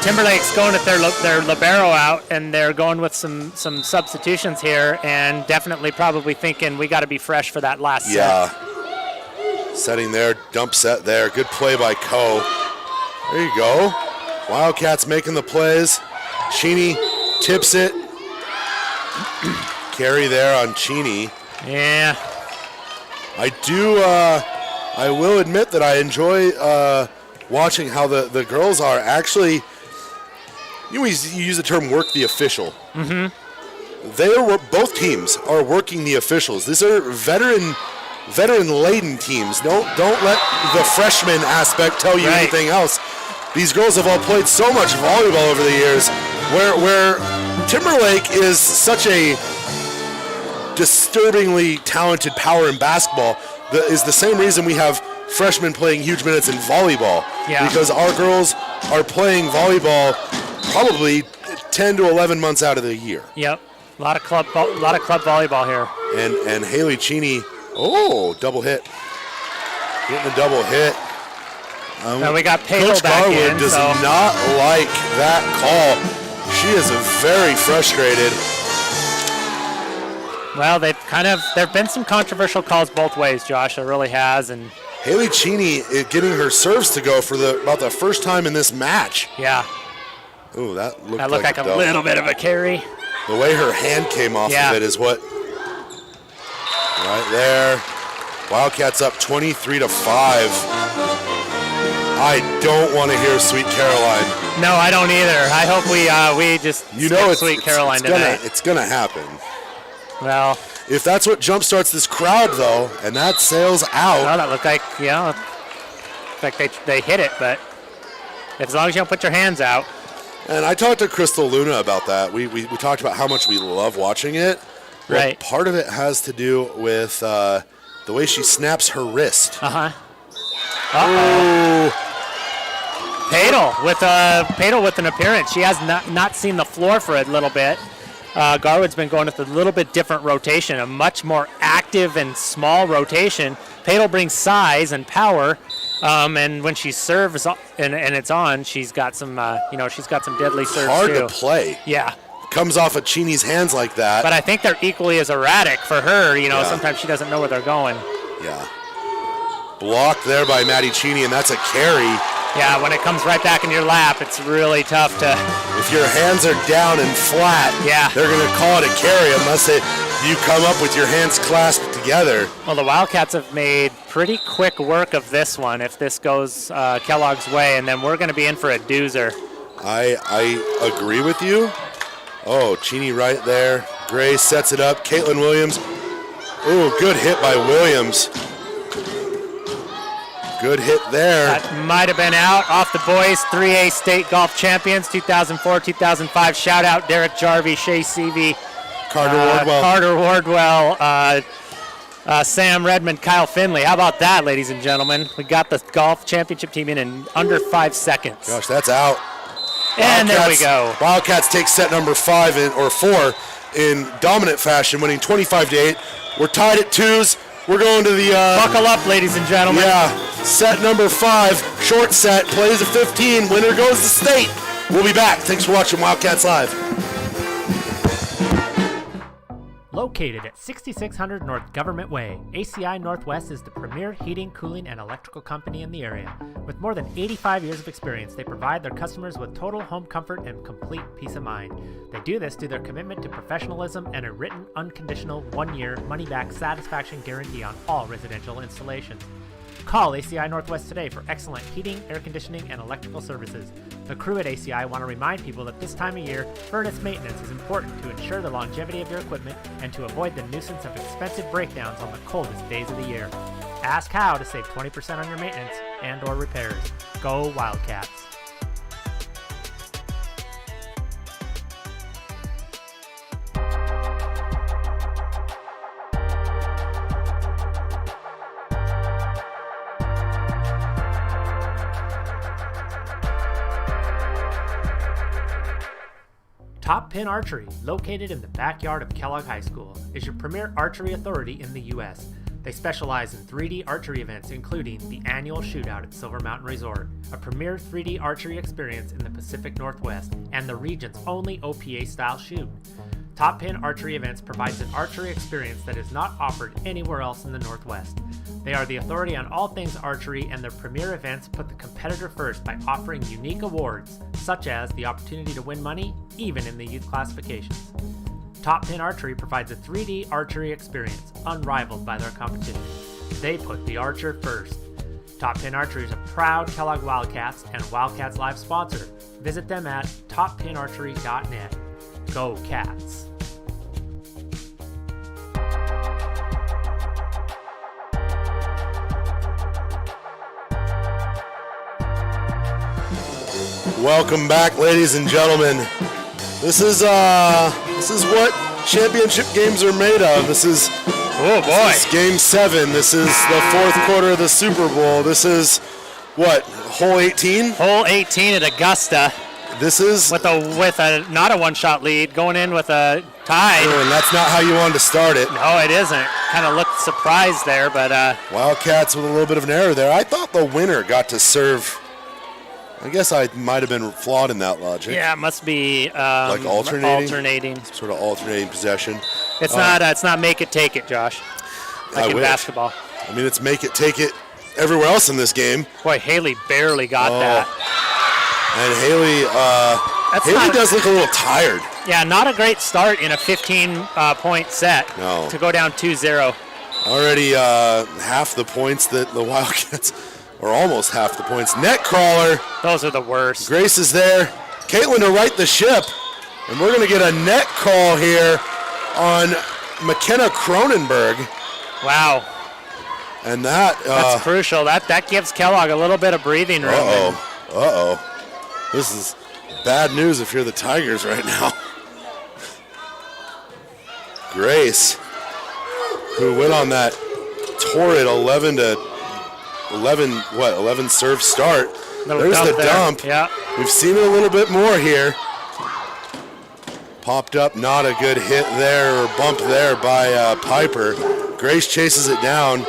Timberlake's going with their libero out, and they're going with some substitutions here, and definitely probably thinking we got to be fresh for that last set. Yeah. Setting there, dump set there. Good play by Coe. There you go. Wildcats making the plays. Cheney tips it. Carry there on Cheney. Yeah. I will admit that I enjoy watching how the girls are actually, you use the term work the official. Mm-hmm. Both teams are working the officials. These are veteran-laden teams. Don't let the freshman aspect tell you anything else. These girls have all played so much volleyball over the years, where Timberlake is such a disturbingly talented power in basketball. Is the same reason we have freshmen playing huge minutes in volleyball. Yeah. Because our girls are playing volleyball probably 10 to 11 months out of the year. Yep. A lot of club volleyball here. And Haley Cheney, double hit. Getting a double hit. Now we got Paylo Coach back Garwood in. does not like that call. She is very frustrated. Well, there've been some controversial calls both ways, Josh. There really has. And Haley Cheney is getting her serves to go for about the first time in this match. Yeah. Ooh, that looked like a little bit of a carry. The way her hand came off of it is what. Right there. Wildcats up 23-5. I don't want to hear Sweet Caroline. No, I don't either. I hope we just Sweet Caroline tonight. It's gonna happen. Well, if that's what jumpstarts this crowd, though, and that sails out. Well, that looked like they hit it, but as long as you don't put your hands out. And I talked to Crystal Luna about that. We talked about how much we love watching it. Right. Well, part of it has to do with the way she snaps her wrist. Uh-oh. Padel with an appearance. She has not seen the floor for a little bit. Garwood's been going with a little bit different rotation, a much more active and small rotation. Padel brings size and power, and when she serves and it's on, she's got some deadly serves hard too. To play. Yeah. Comes off of Cheney's hands like that. But I think they're equally as erratic for her. Sometimes she doesn't know where they're going. Yeah. Blocked there by Maddie Cheney, and that's a carry. Yeah, when it comes right back in your lap, it's really tough to. If your hands are down and flat, they're going to call it a carry unless you come up with your hands clasped together. Well, the Wildcats have made pretty quick work of this one if this goes Kellogg's way, and then we're going to be in for a doozer. I agree with you. Oh, Cheney right there. Gray sets it up. Caitlin Williams. Ooh, good hit by Williams. Good hit there. That might have been out off the boys 3A state golf champions 2004-2005. Shout out Derek Jarvie, Shea Seavey, Carter Wardwell, Sam Redmond, Kyle Finley. How about that, ladies and gentlemen? We got the golf championship team in under 5 seconds. Gosh, that's out. And there we go. Wildcats take set number 4 in dominant fashion, winning 25-8. We're tied at 2s. We're going to the... Buckle up, ladies and gentlemen. Yeah, set number 5, short set, plays a 15, winner goes to state. We'll be back. Thanks for watching Wildcats Live. Located at 6600 North Government Way, ACI Northwest is the premier heating, cooling, and electrical company in the area. With more than 85 years of experience, they provide their customers with total home comfort and complete peace of mind. They do this through their commitment to professionalism and a written, unconditional, 1-year, money-back satisfaction guarantee on all residential installations. Call ACI Northwest today for excellent heating, air conditioning, and electrical services. The crew at ACI want to remind people that this time of year, furnace maintenance is important to ensure the longevity of your equipment and to avoid the nuisance of expensive breakdowns on the coldest days of the year. Ask how to save 20% on your maintenance and or repairs. Go Wildcats! Top Pin Archery, located in the backyard of Kellogg High School, is your premier archery authority in the U.S. They specialize in 3D archery events, including the annual shootout at Silver Mountain Resort, a premier 3D archery experience in the Pacific Northwest, and the region's only OPA-style shoot. Top Pin Archery Events provides an archery experience that is not offered anywhere else in the Northwest. They are the authority on all things archery, and their premier events put the competitor first by offering unique awards, such as the opportunity to win money, even in the youth classifications. Top Pin Archery provides a 3D archery experience unrivaled by their competition. They put the archer first. Top Pin Archery is a proud Kellogg Wildcats and Wildcats Live sponsor. Visit them at toppinarchery.net. Go Cats! Welcome back, ladies and gentlemen. This is what championship games are made of. This is game 7. This is the 4th quarter of the Super Bowl. This is what, hole 18? Hole 18 at Augusta. This is with a not a one-shot lead, going in with a tie. Oh, and that's not how you wanted to start it. No, it isn't. Kind of looked surprised there, but Wildcats with a little bit of an error there. I thought the winner got to serve. I guess I might have been flawed in that logic. Yeah, it must be like alternating. Sort of alternating possession. It's not make it, take it, Josh. Like in basketball. I mean, it's make it, take it everywhere else in this game. Boy, Haley barely got that. And Haley does look a little tired. Yeah, not a great start in a 15-point set to go down 2-0. Already half the points that the Wildcats, or almost half the points. Net crawler. Those are the worst. Grace is there. Caitlin to right the ship. And we're going to get a net call here on McKenna Cronenberg. Wow. And that's crucial. That gives Kellogg a little bit of breathing room. Uh-oh. This is bad news if you're the Tigers right now. Grace, who went on that torrid 11 serve start. There's the dump. Yeah. We've seen it a little bit more here. Popped up, not a good hit there or bump there by Piper. Grace chases it down.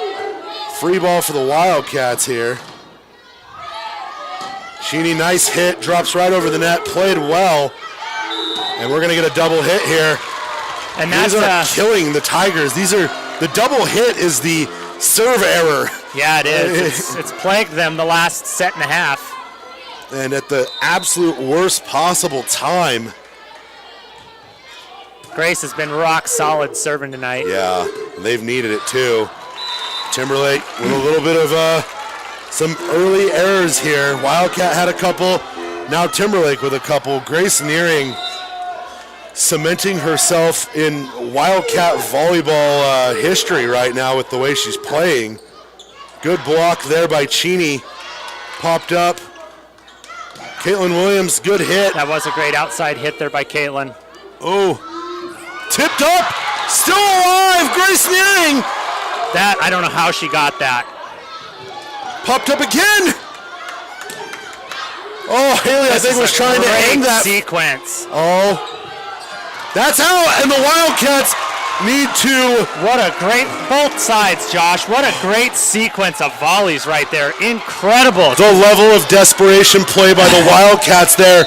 Free ball for the Wildcats here. Sheeny, nice hit, drops right over the net, played well. And we're going to get a double hit here. And these are killing the Tigers. The double hit is the serve error. Yeah, it is. it's plagued them the last set and a half. And at the absolute worst possible time. Grace has been rock solid serving tonight. Yeah, they've needed it too. Timberlake with a little bit of some early errors here. Wildcat had a couple. Now Timberlake with a couple. Grace Nearing cementing herself in Wildcat volleyball history right now with the way she's playing. Good block there by Cheney. Popped up. Caitlin Williams, good hit. That was a great outside hit there by Caitlin. Oh, tipped up, still alive, Grace Nearing. That, I don't know how she got that. Popped up again. Oh, Haley, I think was trying to end that sequence. Oh, that's out, and the Wildcats need to. What a great, both sides, Josh. What a great sequence of volleys right there. Incredible. The level of desperation play by the Wildcats there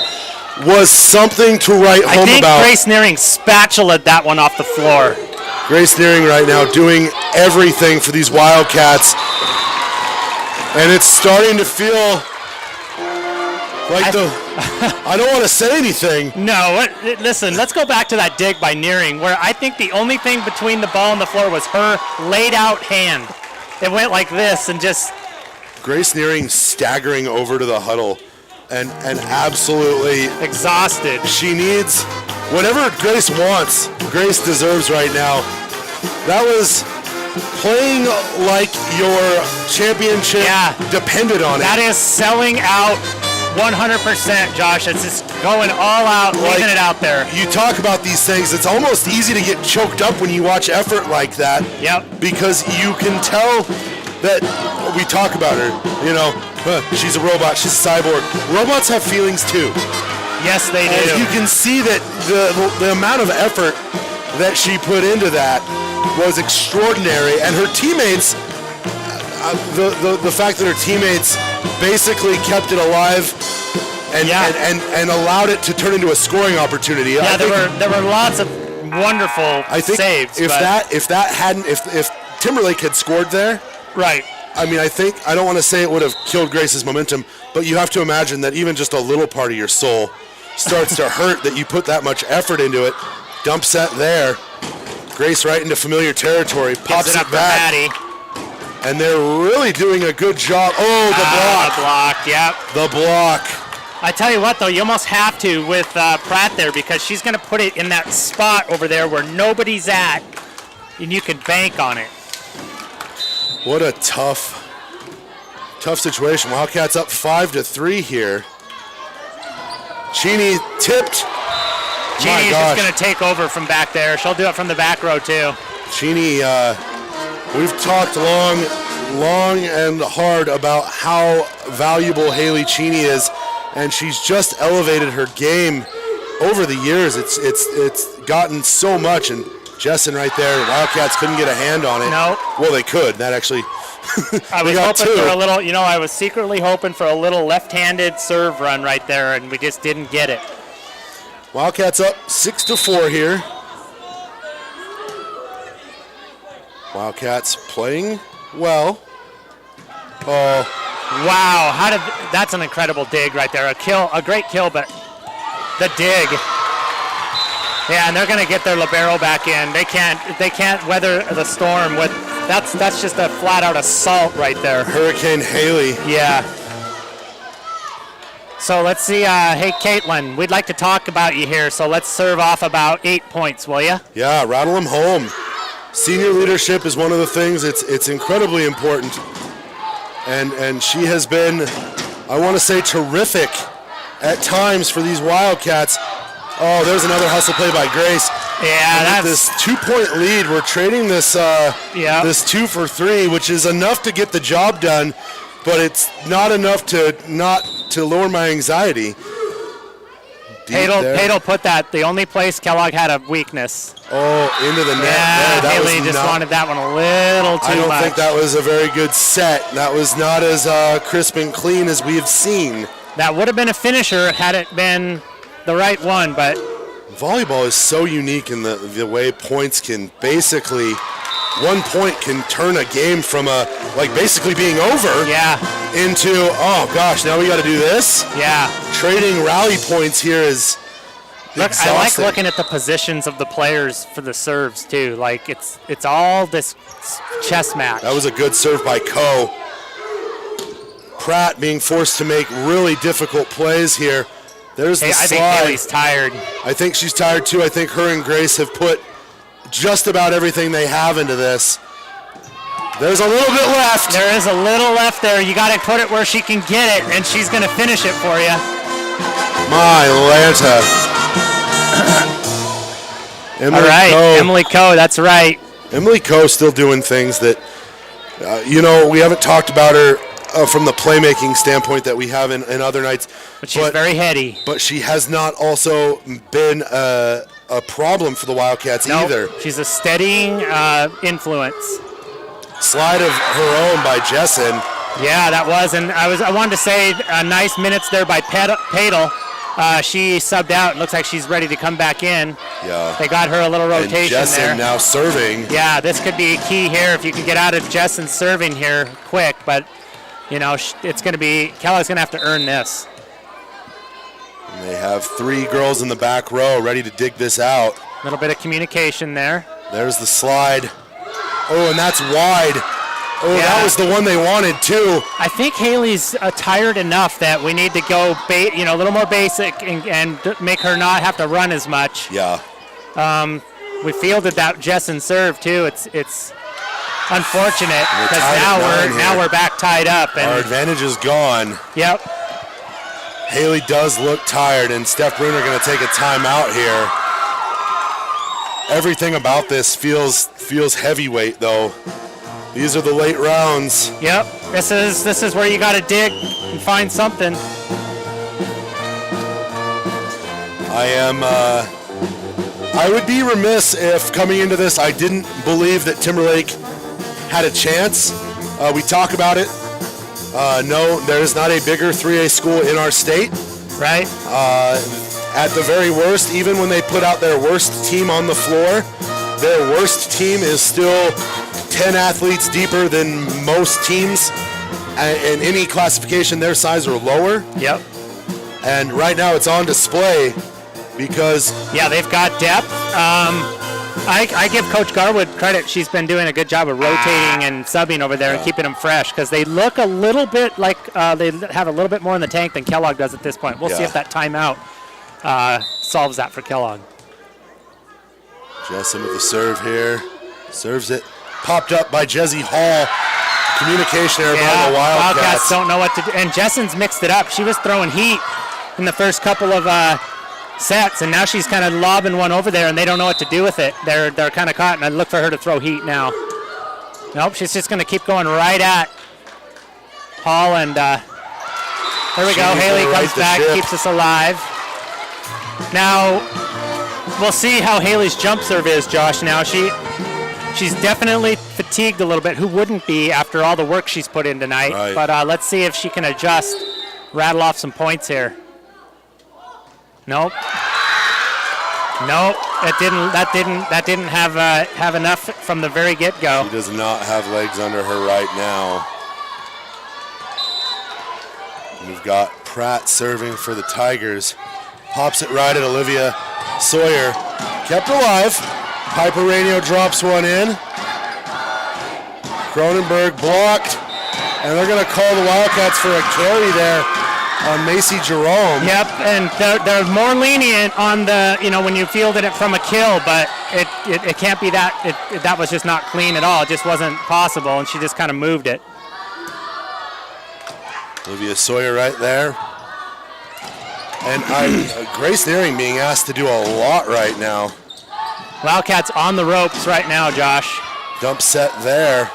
was something to write home about. I think Grace Nearing spatulaed that one off the floor. Grace Nearing right now doing everything for these Wildcats. And it's starting to feel like I don't want to say anything. No, listen, let's go back to that dig by Nearing, where I think the only thing between the ball and the floor was her laid out hand. It went like this and just... Grace Nearing staggering over to the huddle and absolutely... exhausted. She needs... whatever Grace wants, Grace deserves right now. That was playing like your championship depended on it. That is selling out 100%, Josh. It's just going all out, leaving it out there. You talk about these things, it's almost easy to get choked up when you watch effort like that. Yep. Because you can tell that we talk about her, you know, she's a robot, she's a cyborg. Robots have feelings too. Yes, they do. And you can see that the amount of effort that she put into that was extraordinary, and her teammates, the fact that her teammates basically kept it alive and allowed it to turn into a scoring opportunity. Yeah, there were lots of wonderful saves. If Timberlake had scored there, right. I mean, I don't want to say it would have killed Grace's momentum, but you have to imagine that even just a little part of your soul starts to hurt that you put that much effort into it. Dump set there. Grace right into familiar territory. Pops it back. And they're really doing a good job. Oh, the block. The block, yep. The block. I tell you what, though, you almost have to with Pratt there, because she's going to put it in that spot over there where nobody's at, and you can bank on it. What a tough situation. Wildcats up 5-3 here. Cheney tipped. Cheney's just going to take over from back there. She'll do it from the back row, too. Cheney, we've talked long and hard about how valuable Haley Cheney is, and she's just elevated her game over the years. It's gotten so much, and Jessen right there, the Wildcats couldn't get a hand on it. No. Well, they could. That actually... I was hoping for a little, I was secretly hoping for a little left-handed serve run right there, and we just didn't get it. Wildcats up 6-4 here. Wildcats playing well. Oh, Wow, that's an incredible dig right there. A great kill, but the dig. Yeah, and they're going to get their libero back in. They can't weather the storm with that's just a flat out assault right there. Hurricane Haley. Yeah. So let's see. Hey, Caitlin, we'd like to talk about you here. So let's serve off about 8 points, will you? Yeah, rattle them home. Senior leadership is one of the things. It's incredibly important, and she has been, I want to say, terrific at times for these Wildcats. Oh, there's another hustle play by Grace. Yeah, that's this 2-point lead. We're trading this this 2 for 3, which is enough to get the job done, but it's not enough to lower my anxiety. Padel put that the only place Kellogg had a weakness. Oh, into the net. Yeah, there. Haley just wanted that one a little too much. I don't think that was a very good set. That was not as crisp and clean as we have seen. That would have been a finisher had it been the right one, but volleyball is so unique in the way points can basically, 1 point can turn a game from basically being over into, oh gosh, now we got to do this? Yeah. Trading rally points here is exhausting. I like looking at the positions of the players for the serves too. Like it's all this chess match. That was a good serve by Ko. Pratt being forced to make really difficult plays here. There's the slide. I think Haley's tired. I think she's tired too. I think her and Grace have put just about everything they have into this. There's a little bit left. There is a little left there. You got to put it where she can get it, and she's going to finish it for you. My Lanta. All right, Emily Ko, that's right. Emily Ko still doing things that, we haven't talked about her from the playmaking standpoint that we have in other nights. But she's very heady. But she has not also been a problem for the Wildcats either. She's a steadying influence. Slide of her own by Jessen. Yeah, that was, and I wanted to say nice minutes there by Padel. She subbed out. It looks like she's ready to come back in. Yeah. They got her a little rotation and Jessen there. Now serving. Yeah, this could be key here if you can get out of Jessen serving here quick. But it's going to be Kellogg's going to have to earn this. And they have 3 girls in the back row ready to dig this out. A little bit of communication there. There's the slide. Oh, and that's wide. Oh, yeah. That was the one they wanted too. I think Haley's tired enough that we need to go, a little more basic and make her not have to run as much. Yeah. We fielded that Jessen serve too. It's unfortunate because now we're back tied up. And our advantage is gone. Yep. Haley does look tired, and Steph Bruner going to take a timeout here. Everything about this feels heavyweight though. These are the late rounds. Yep. This is where you got to dig and find something. I would be remiss if coming into this I didn't believe that Timberlake had a chance. We talk about it. No, there is not a bigger 3A school in our state. Right. At the very worst, even when they put out their worst team on the floor, their worst team is still 10 athletes deeper than most teams. In any classification their size or lower. Yep. And right now it's on display because... Yeah, they've got depth. I give Coach Garwood credit. She's been doing a good job of rotating and subbing over there and keeping them fresh because they look a little bit like they have a little bit more in the tank than Kellogg does at this point. We'll see if that timeout solves that for Kellogg. Jessen with the serve here. Serves it. Popped up by Jesse Hall. Communication error by the Wildcats. Wildcats don't know what to do. And Jessen's mixed it up. She was throwing heat in the first couple of sets, and now she's kind of lobbing one over there, and they don't know what to do with it. They're kind of caught, and I look for her to throw heat now. Nope, she's just going to keep going right at Hall, and there we go. Haley comes back, keeps us alive. Now, we'll see how Haley's jump serve is, Josh. Now, she's definitely fatigued a little bit. Who wouldn't be after all the work she's put in tonight? Right. But let's see if she can adjust, rattle off some points here. Nope. Nope. That didn't have enough from the very get-go. She does not have legs under her right now. We've got Pratt serving for the Tigers. Pops it right at Olivia Sawyer. Kept alive. Piper Radio drops one in. Cronenberg blocked. And they're going to call the Wildcats for a carry there on Macy Jerome. Yep, and they're more lenient on the, when you fielded it from a kill, but it can't be that. That was just not clean at all. It just wasn't possible, and she just kind of moved it. Olivia Sawyer right there. And Grace Nearing being asked to do a lot right now. Wildcats on the ropes right now, Josh. Dump set there.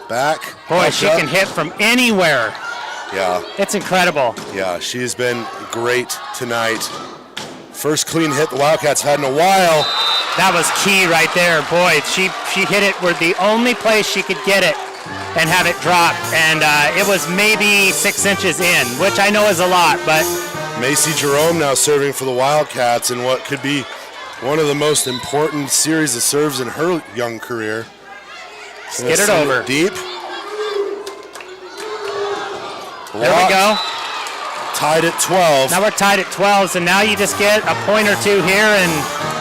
Back. Boy, she can hit from anywhere. Yeah. It's incredible. Yeah, she's been great tonight. First clean hit the Wildcats had in a while. That was key right there. Boy, she hit it where the only place she could get it and have it drop. And it was maybe 6 inches in, which I know is a lot, but. Macy Jerome now serving for the Wildcats in what could be one of the most important series of serves in her young career. Get it over. Deep. Blocked. There we go. Tied at 12. Now we're tied at 12, so now you just get a point or two here,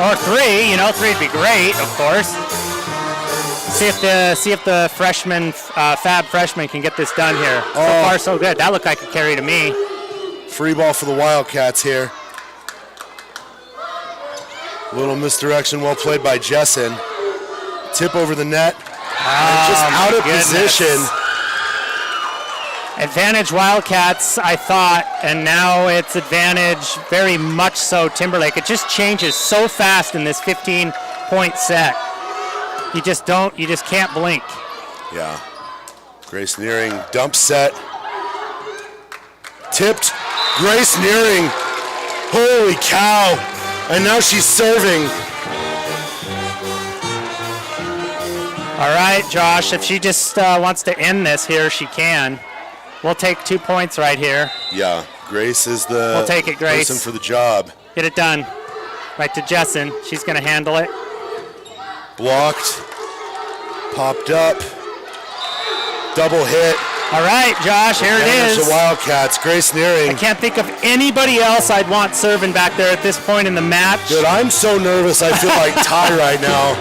or three. 3 would be great, of course. See if the freshman, Fab freshman, can get this done here. So far, so good. That looked like a carry to me. Free ball for the Wildcats here. Little misdirection, well played by Jessen. Tip over the net. Just out of position. Advantage Wildcats, I thought, and now it's advantage very much so Timberlake. It just changes so fast in this 15-point set. You just can't blink. Yeah. Grace Nearing, dump set. Tipped. Grace Nearing. Holy cow. And now she's serving. All right, Josh, if she just wants to end this here, she can. We'll take 2 points right here. Yeah, Grace is the we'll take it, Grace. person for the job. Get it done. Right to Jessen. She's going to handle it. Blocked. Popped up. Double hit. All right, Josh, here it is. The Wildcats, Grace Nearing. I can't think of anybody else I'd want serving back there at this point in the match. Dude, I'm so nervous. I feel like Ty right now.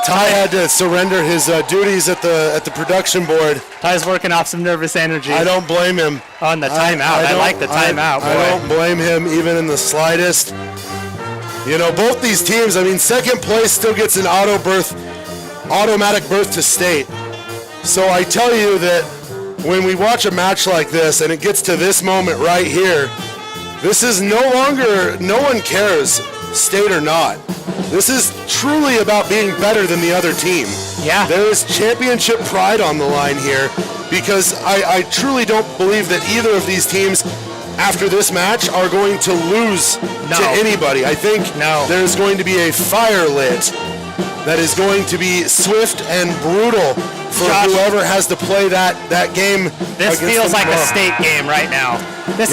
Ty had to surrender his duties at the production board. Ty's working off some nervous energy. I don't blame him. On the timeout. I like the timeout. I don't blame him even in the slightest. Both these teams, second place still gets an automatic berth to state. So I tell you that when we watch a match like this and it gets to this moment right here, this is no one cares, state or not. This is truly about being better than the other team. Yeah. There is championship pride on the line here because I truly don't believe that either of these teams after this match are going to lose to anybody. I think there's going to be a fire lit that is going to be swift and brutal for whoever has to play that game. This feels like a state game right now. This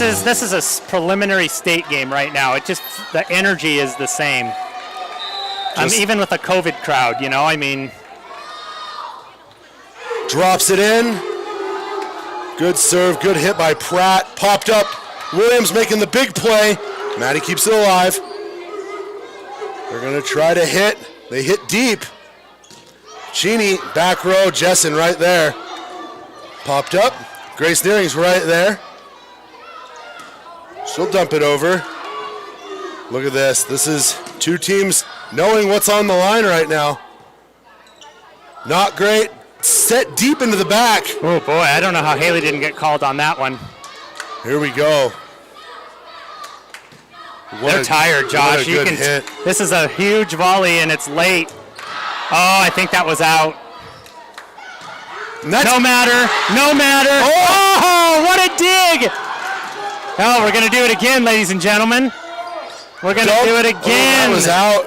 is a preliminary state game right now. It just, the energy is the same. Even with a COVID crowd, Drops it in. Good serve, good hit by Pratt. Popped up. Williams making the big play. Maddie keeps it alive. They're going to try to hit. They hit deep. Cheney, back row, Jessen right there. Popped up. Grace Nearing's right there. She'll dump it over. Look at this. This is two teams knowing what's on the line right now. Not great. Set deep into the back. Oh, boy. I don't know how Haley didn't get called on that one. Here we go. They're tired, Josh. What a good hit. This is a huge volley, and it's late. Oh, I think that was out. No matter. Oh, what a dig. Oh, we're going to do it again, ladies and gentlemen. We're going to do it again. That was out.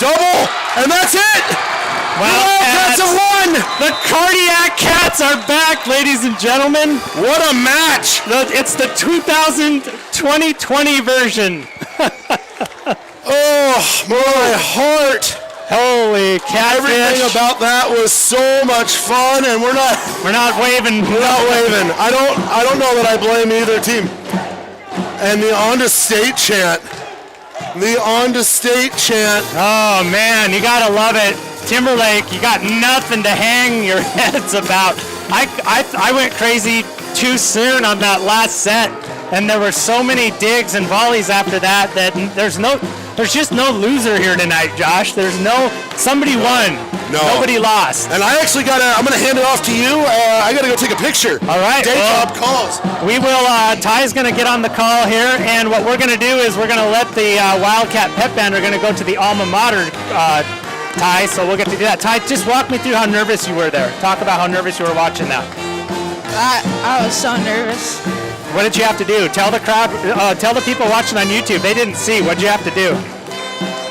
Double, and that's it. Wildcats have won. The Cardiac Cats are back, ladies and gentlemen. What a match. It's the 2020 version. Oh, my heart. Holy catfish. Everything about that was so much fun, and we're not waving. We're not waving. I don't know that I blame either team. And the on to state chant. The on to state chant. Oh man, you gotta love it. Timberlake, you got nothing to hang your heads about. I went crazy too soon on that last set, and there were so many digs and volleys after that there's just no loser here tonight, Josh. Somebody won. No. Nobody lost. And I'm gonna hand it off to you. I gotta go take a picture. All right. Day job calls. We will, Ty's gonna get on the call here, and what we're gonna do is we're gonna let the Wildcat Pep Band are gonna go to the alma mater, Ty, so we'll get to do that. Ty, just walk me through how nervous you were there. Talk about how nervous you were watching that. I was so nervous. What did you have to do? Tell the crowd, tell the people watching on YouTube, they didn't see. What did you have to do?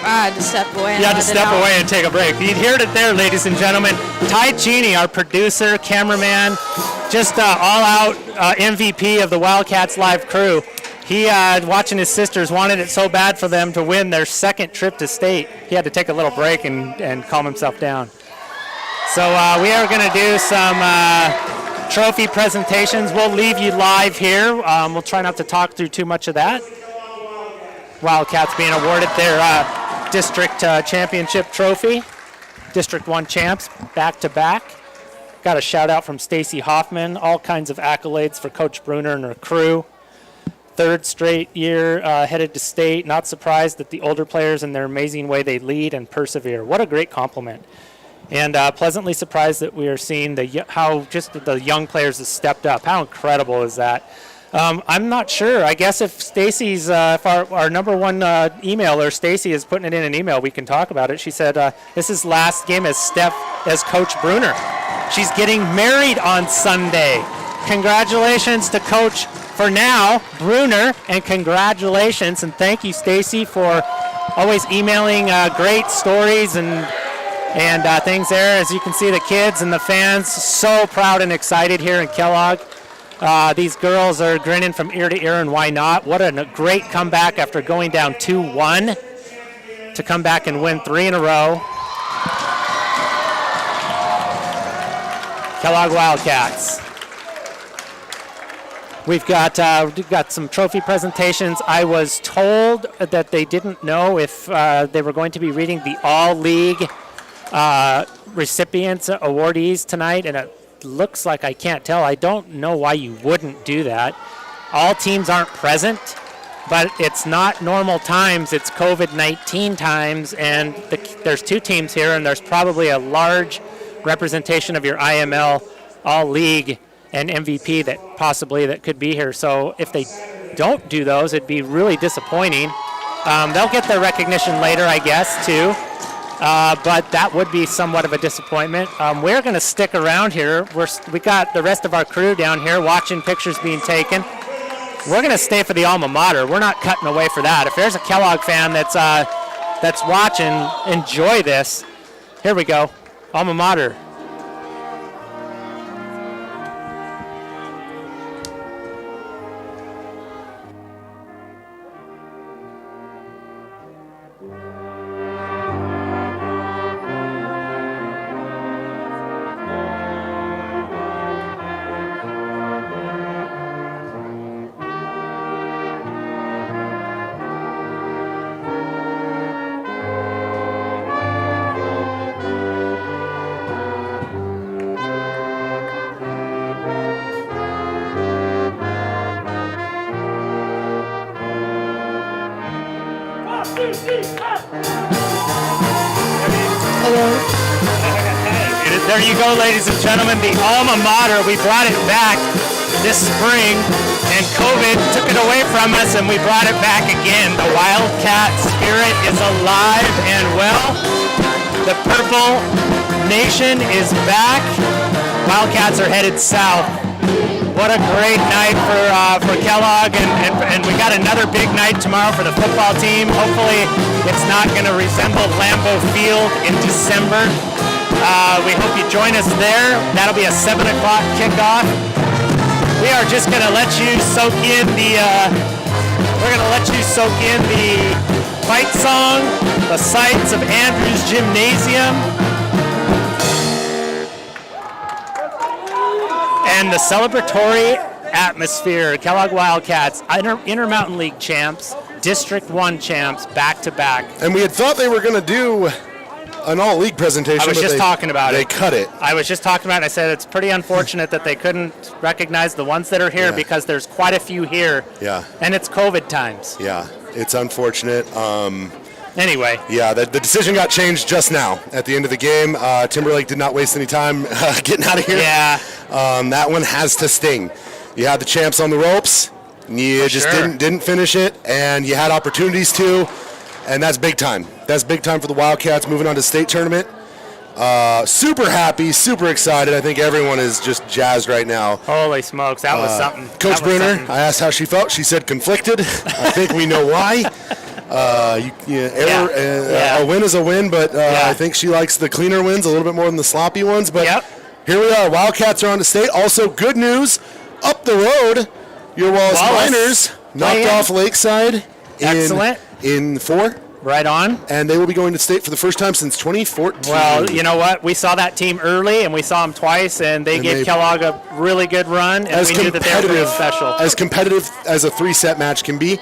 I had to step away. You had to step away and take a break. You'd hear it there, ladies and gentlemen. Ty Cheney, our producer, cameraman, just all-out MVP of the Wildcats live crew. He, watching his sisters, wanted it so bad for them to win their second trip to state. He had to take a little break and calm himself down. So we are going to do some trophy presentations. We'll leave you live here. We'll try not to talk through too much of that. Wildcats being awarded their district championship trophy. District 1 champs, back-to-back. Got a shout-out from Stacy Hoffman. All kinds of accolades for Coach Bruner and her crew. Third straight year headed to state. Not surprised that the older players in their amazing way they lead and persevere. What a great compliment. And pleasantly surprised that we are seeing how just the young players have stepped up. How incredible is that? I'm not sure. I guess if Stacy's, if our number one emailer, Stacy, is putting it in an email, we can talk about it. She said this is last game as Coach Bruner. She's getting married on Sunday. Congratulations to Coach, for now, Bruner, and congratulations and thank you, Stacy, for always emailing great stories and things there. As you can see, the kids and the fans so proud and excited here in Kellogg. These girls are grinning from ear to ear, and why not? What a great comeback after going down 2-1 to come back and win 3 in a row. Kellogg Wildcats. We've got some trophy presentations. I was told that they didn't know if they were going to be reading the All-League recipients, awardees tonight, and it looks like I can't tell. I don't know why you wouldn't do that. All teams aren't present, but it's not normal times. It's COVID-19 times, and there's 2 teams here, and there's probably a large representation of your IML All-League and MVP that could be here. So if they don't do those, it'd be really disappointing. They'll get their recognition later, I guess, too. But that would be somewhat of a disappointment. We're going to stick around here. We got the rest of our crew down here watching pictures being taken. We're going to stay for the alma mater. We're not cutting away for that. If there's a Kellogg fan that's watching, enjoy this. Here we go. Alma mater. There you go, ladies and gentlemen, the alma mater. We brought it back this spring, and COVID took it away from us, and we brought it back again. The Wildcat spirit is alive and well. The Purple Nation is back. Wildcats are headed south. What a great night for Kellogg, and we got another big night tomorrow for the football team. Hopefully it's not going to resemble Lambeau Field in December. We hope you join us there. That'll be a 7 o'clock kickoff. We are just going to let you soak in the We're going to let you soak in the fight song, the sights of Andrews Gymnasium, and the celebratory atmosphere. Kellogg Wildcats, Intermountain League champs, District 1 champs, back-to-back. And we had thought they were going to do an all-league presentation. I was just talking about it. They cut it. I was just talking about it. I said it's pretty unfortunate that they couldn't recognize the ones that are here because there's quite a few here. Yeah. And it's COVID times. Yeah, it's unfortunate. Anyway. Yeah, the decision got changed just now at the end of the game. Timberlake did not waste any time getting out of here. Yeah. That one has to sting. You had the champs on the ropes. You just didn't finish it, and you had opportunities to, and that's big time. That's big time for the Wildcats moving on to state tournament. Super happy, super excited. I think everyone is just jazzed right now. Holy smokes, that was something. Coach Bruner, I asked how she felt. She said conflicted. I think we know why. A win is a win, but I think she likes the cleaner wins a little bit more than the sloppy ones. But here we are. Wildcats are on to state. Also, good news, up the road, your Wallace Miners knocked off Lakeside in 4. Right on. And they will be going to state for the first time since 2014. Well, you know what? We saw that team early, and we saw them twice, and they gave Kellogg a really good run, and we knew that they were really special. As competitive as a 3-set match can be.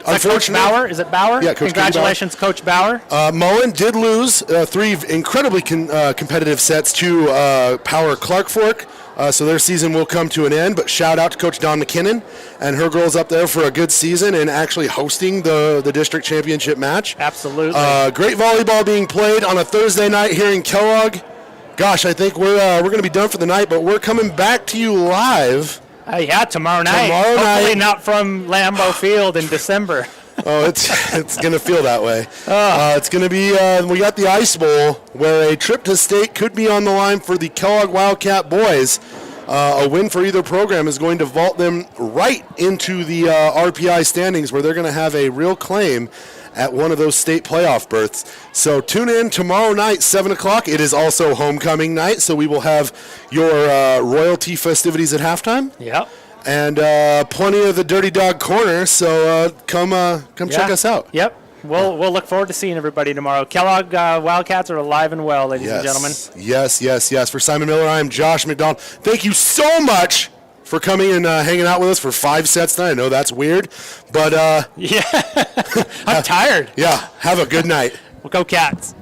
Coach Bauer? Is it Bauer? Yeah, Coach Congratulations, Coach Bauer. Mullen did lose 3 incredibly competitive sets to Power Clark Fork. So their season will come to an end, but shout out to Coach Dawn McKinnon and her girls up there for a good season and actually hosting the district championship match. Absolutely. Great volleyball being played on a Thursday night here in Kellogg. Gosh, I think we're going to be done for the night, but we're coming back to you live. Tomorrow night. Hopefully not from Lambeau Field in December. Oh, it's going to feel that way. It's going to be, we got the Ice Bowl, where a trip to state could be on the line for the Kellogg Wildcat boys. A win for either program is going to vault them right into the RPI standings, where they're going to have a real claim at one of those state playoff berths. So tune in tomorrow night, 7 o'clock. It is also homecoming night, so we will have your royalty festivities at halftime. Yep. And plenty of the Dirty Dog Corner, so come check us out. Yep. We'll look forward to seeing everybody tomorrow. Kellogg Wildcats are alive and well, ladies and gentlemen. Yes. For Simon Miller, I am Josh McDonald. Thank you so much for coming and hanging out with us for 5 sets tonight. I know that's weird, but I'm tired. Yeah, have a good night. We'll go Cats.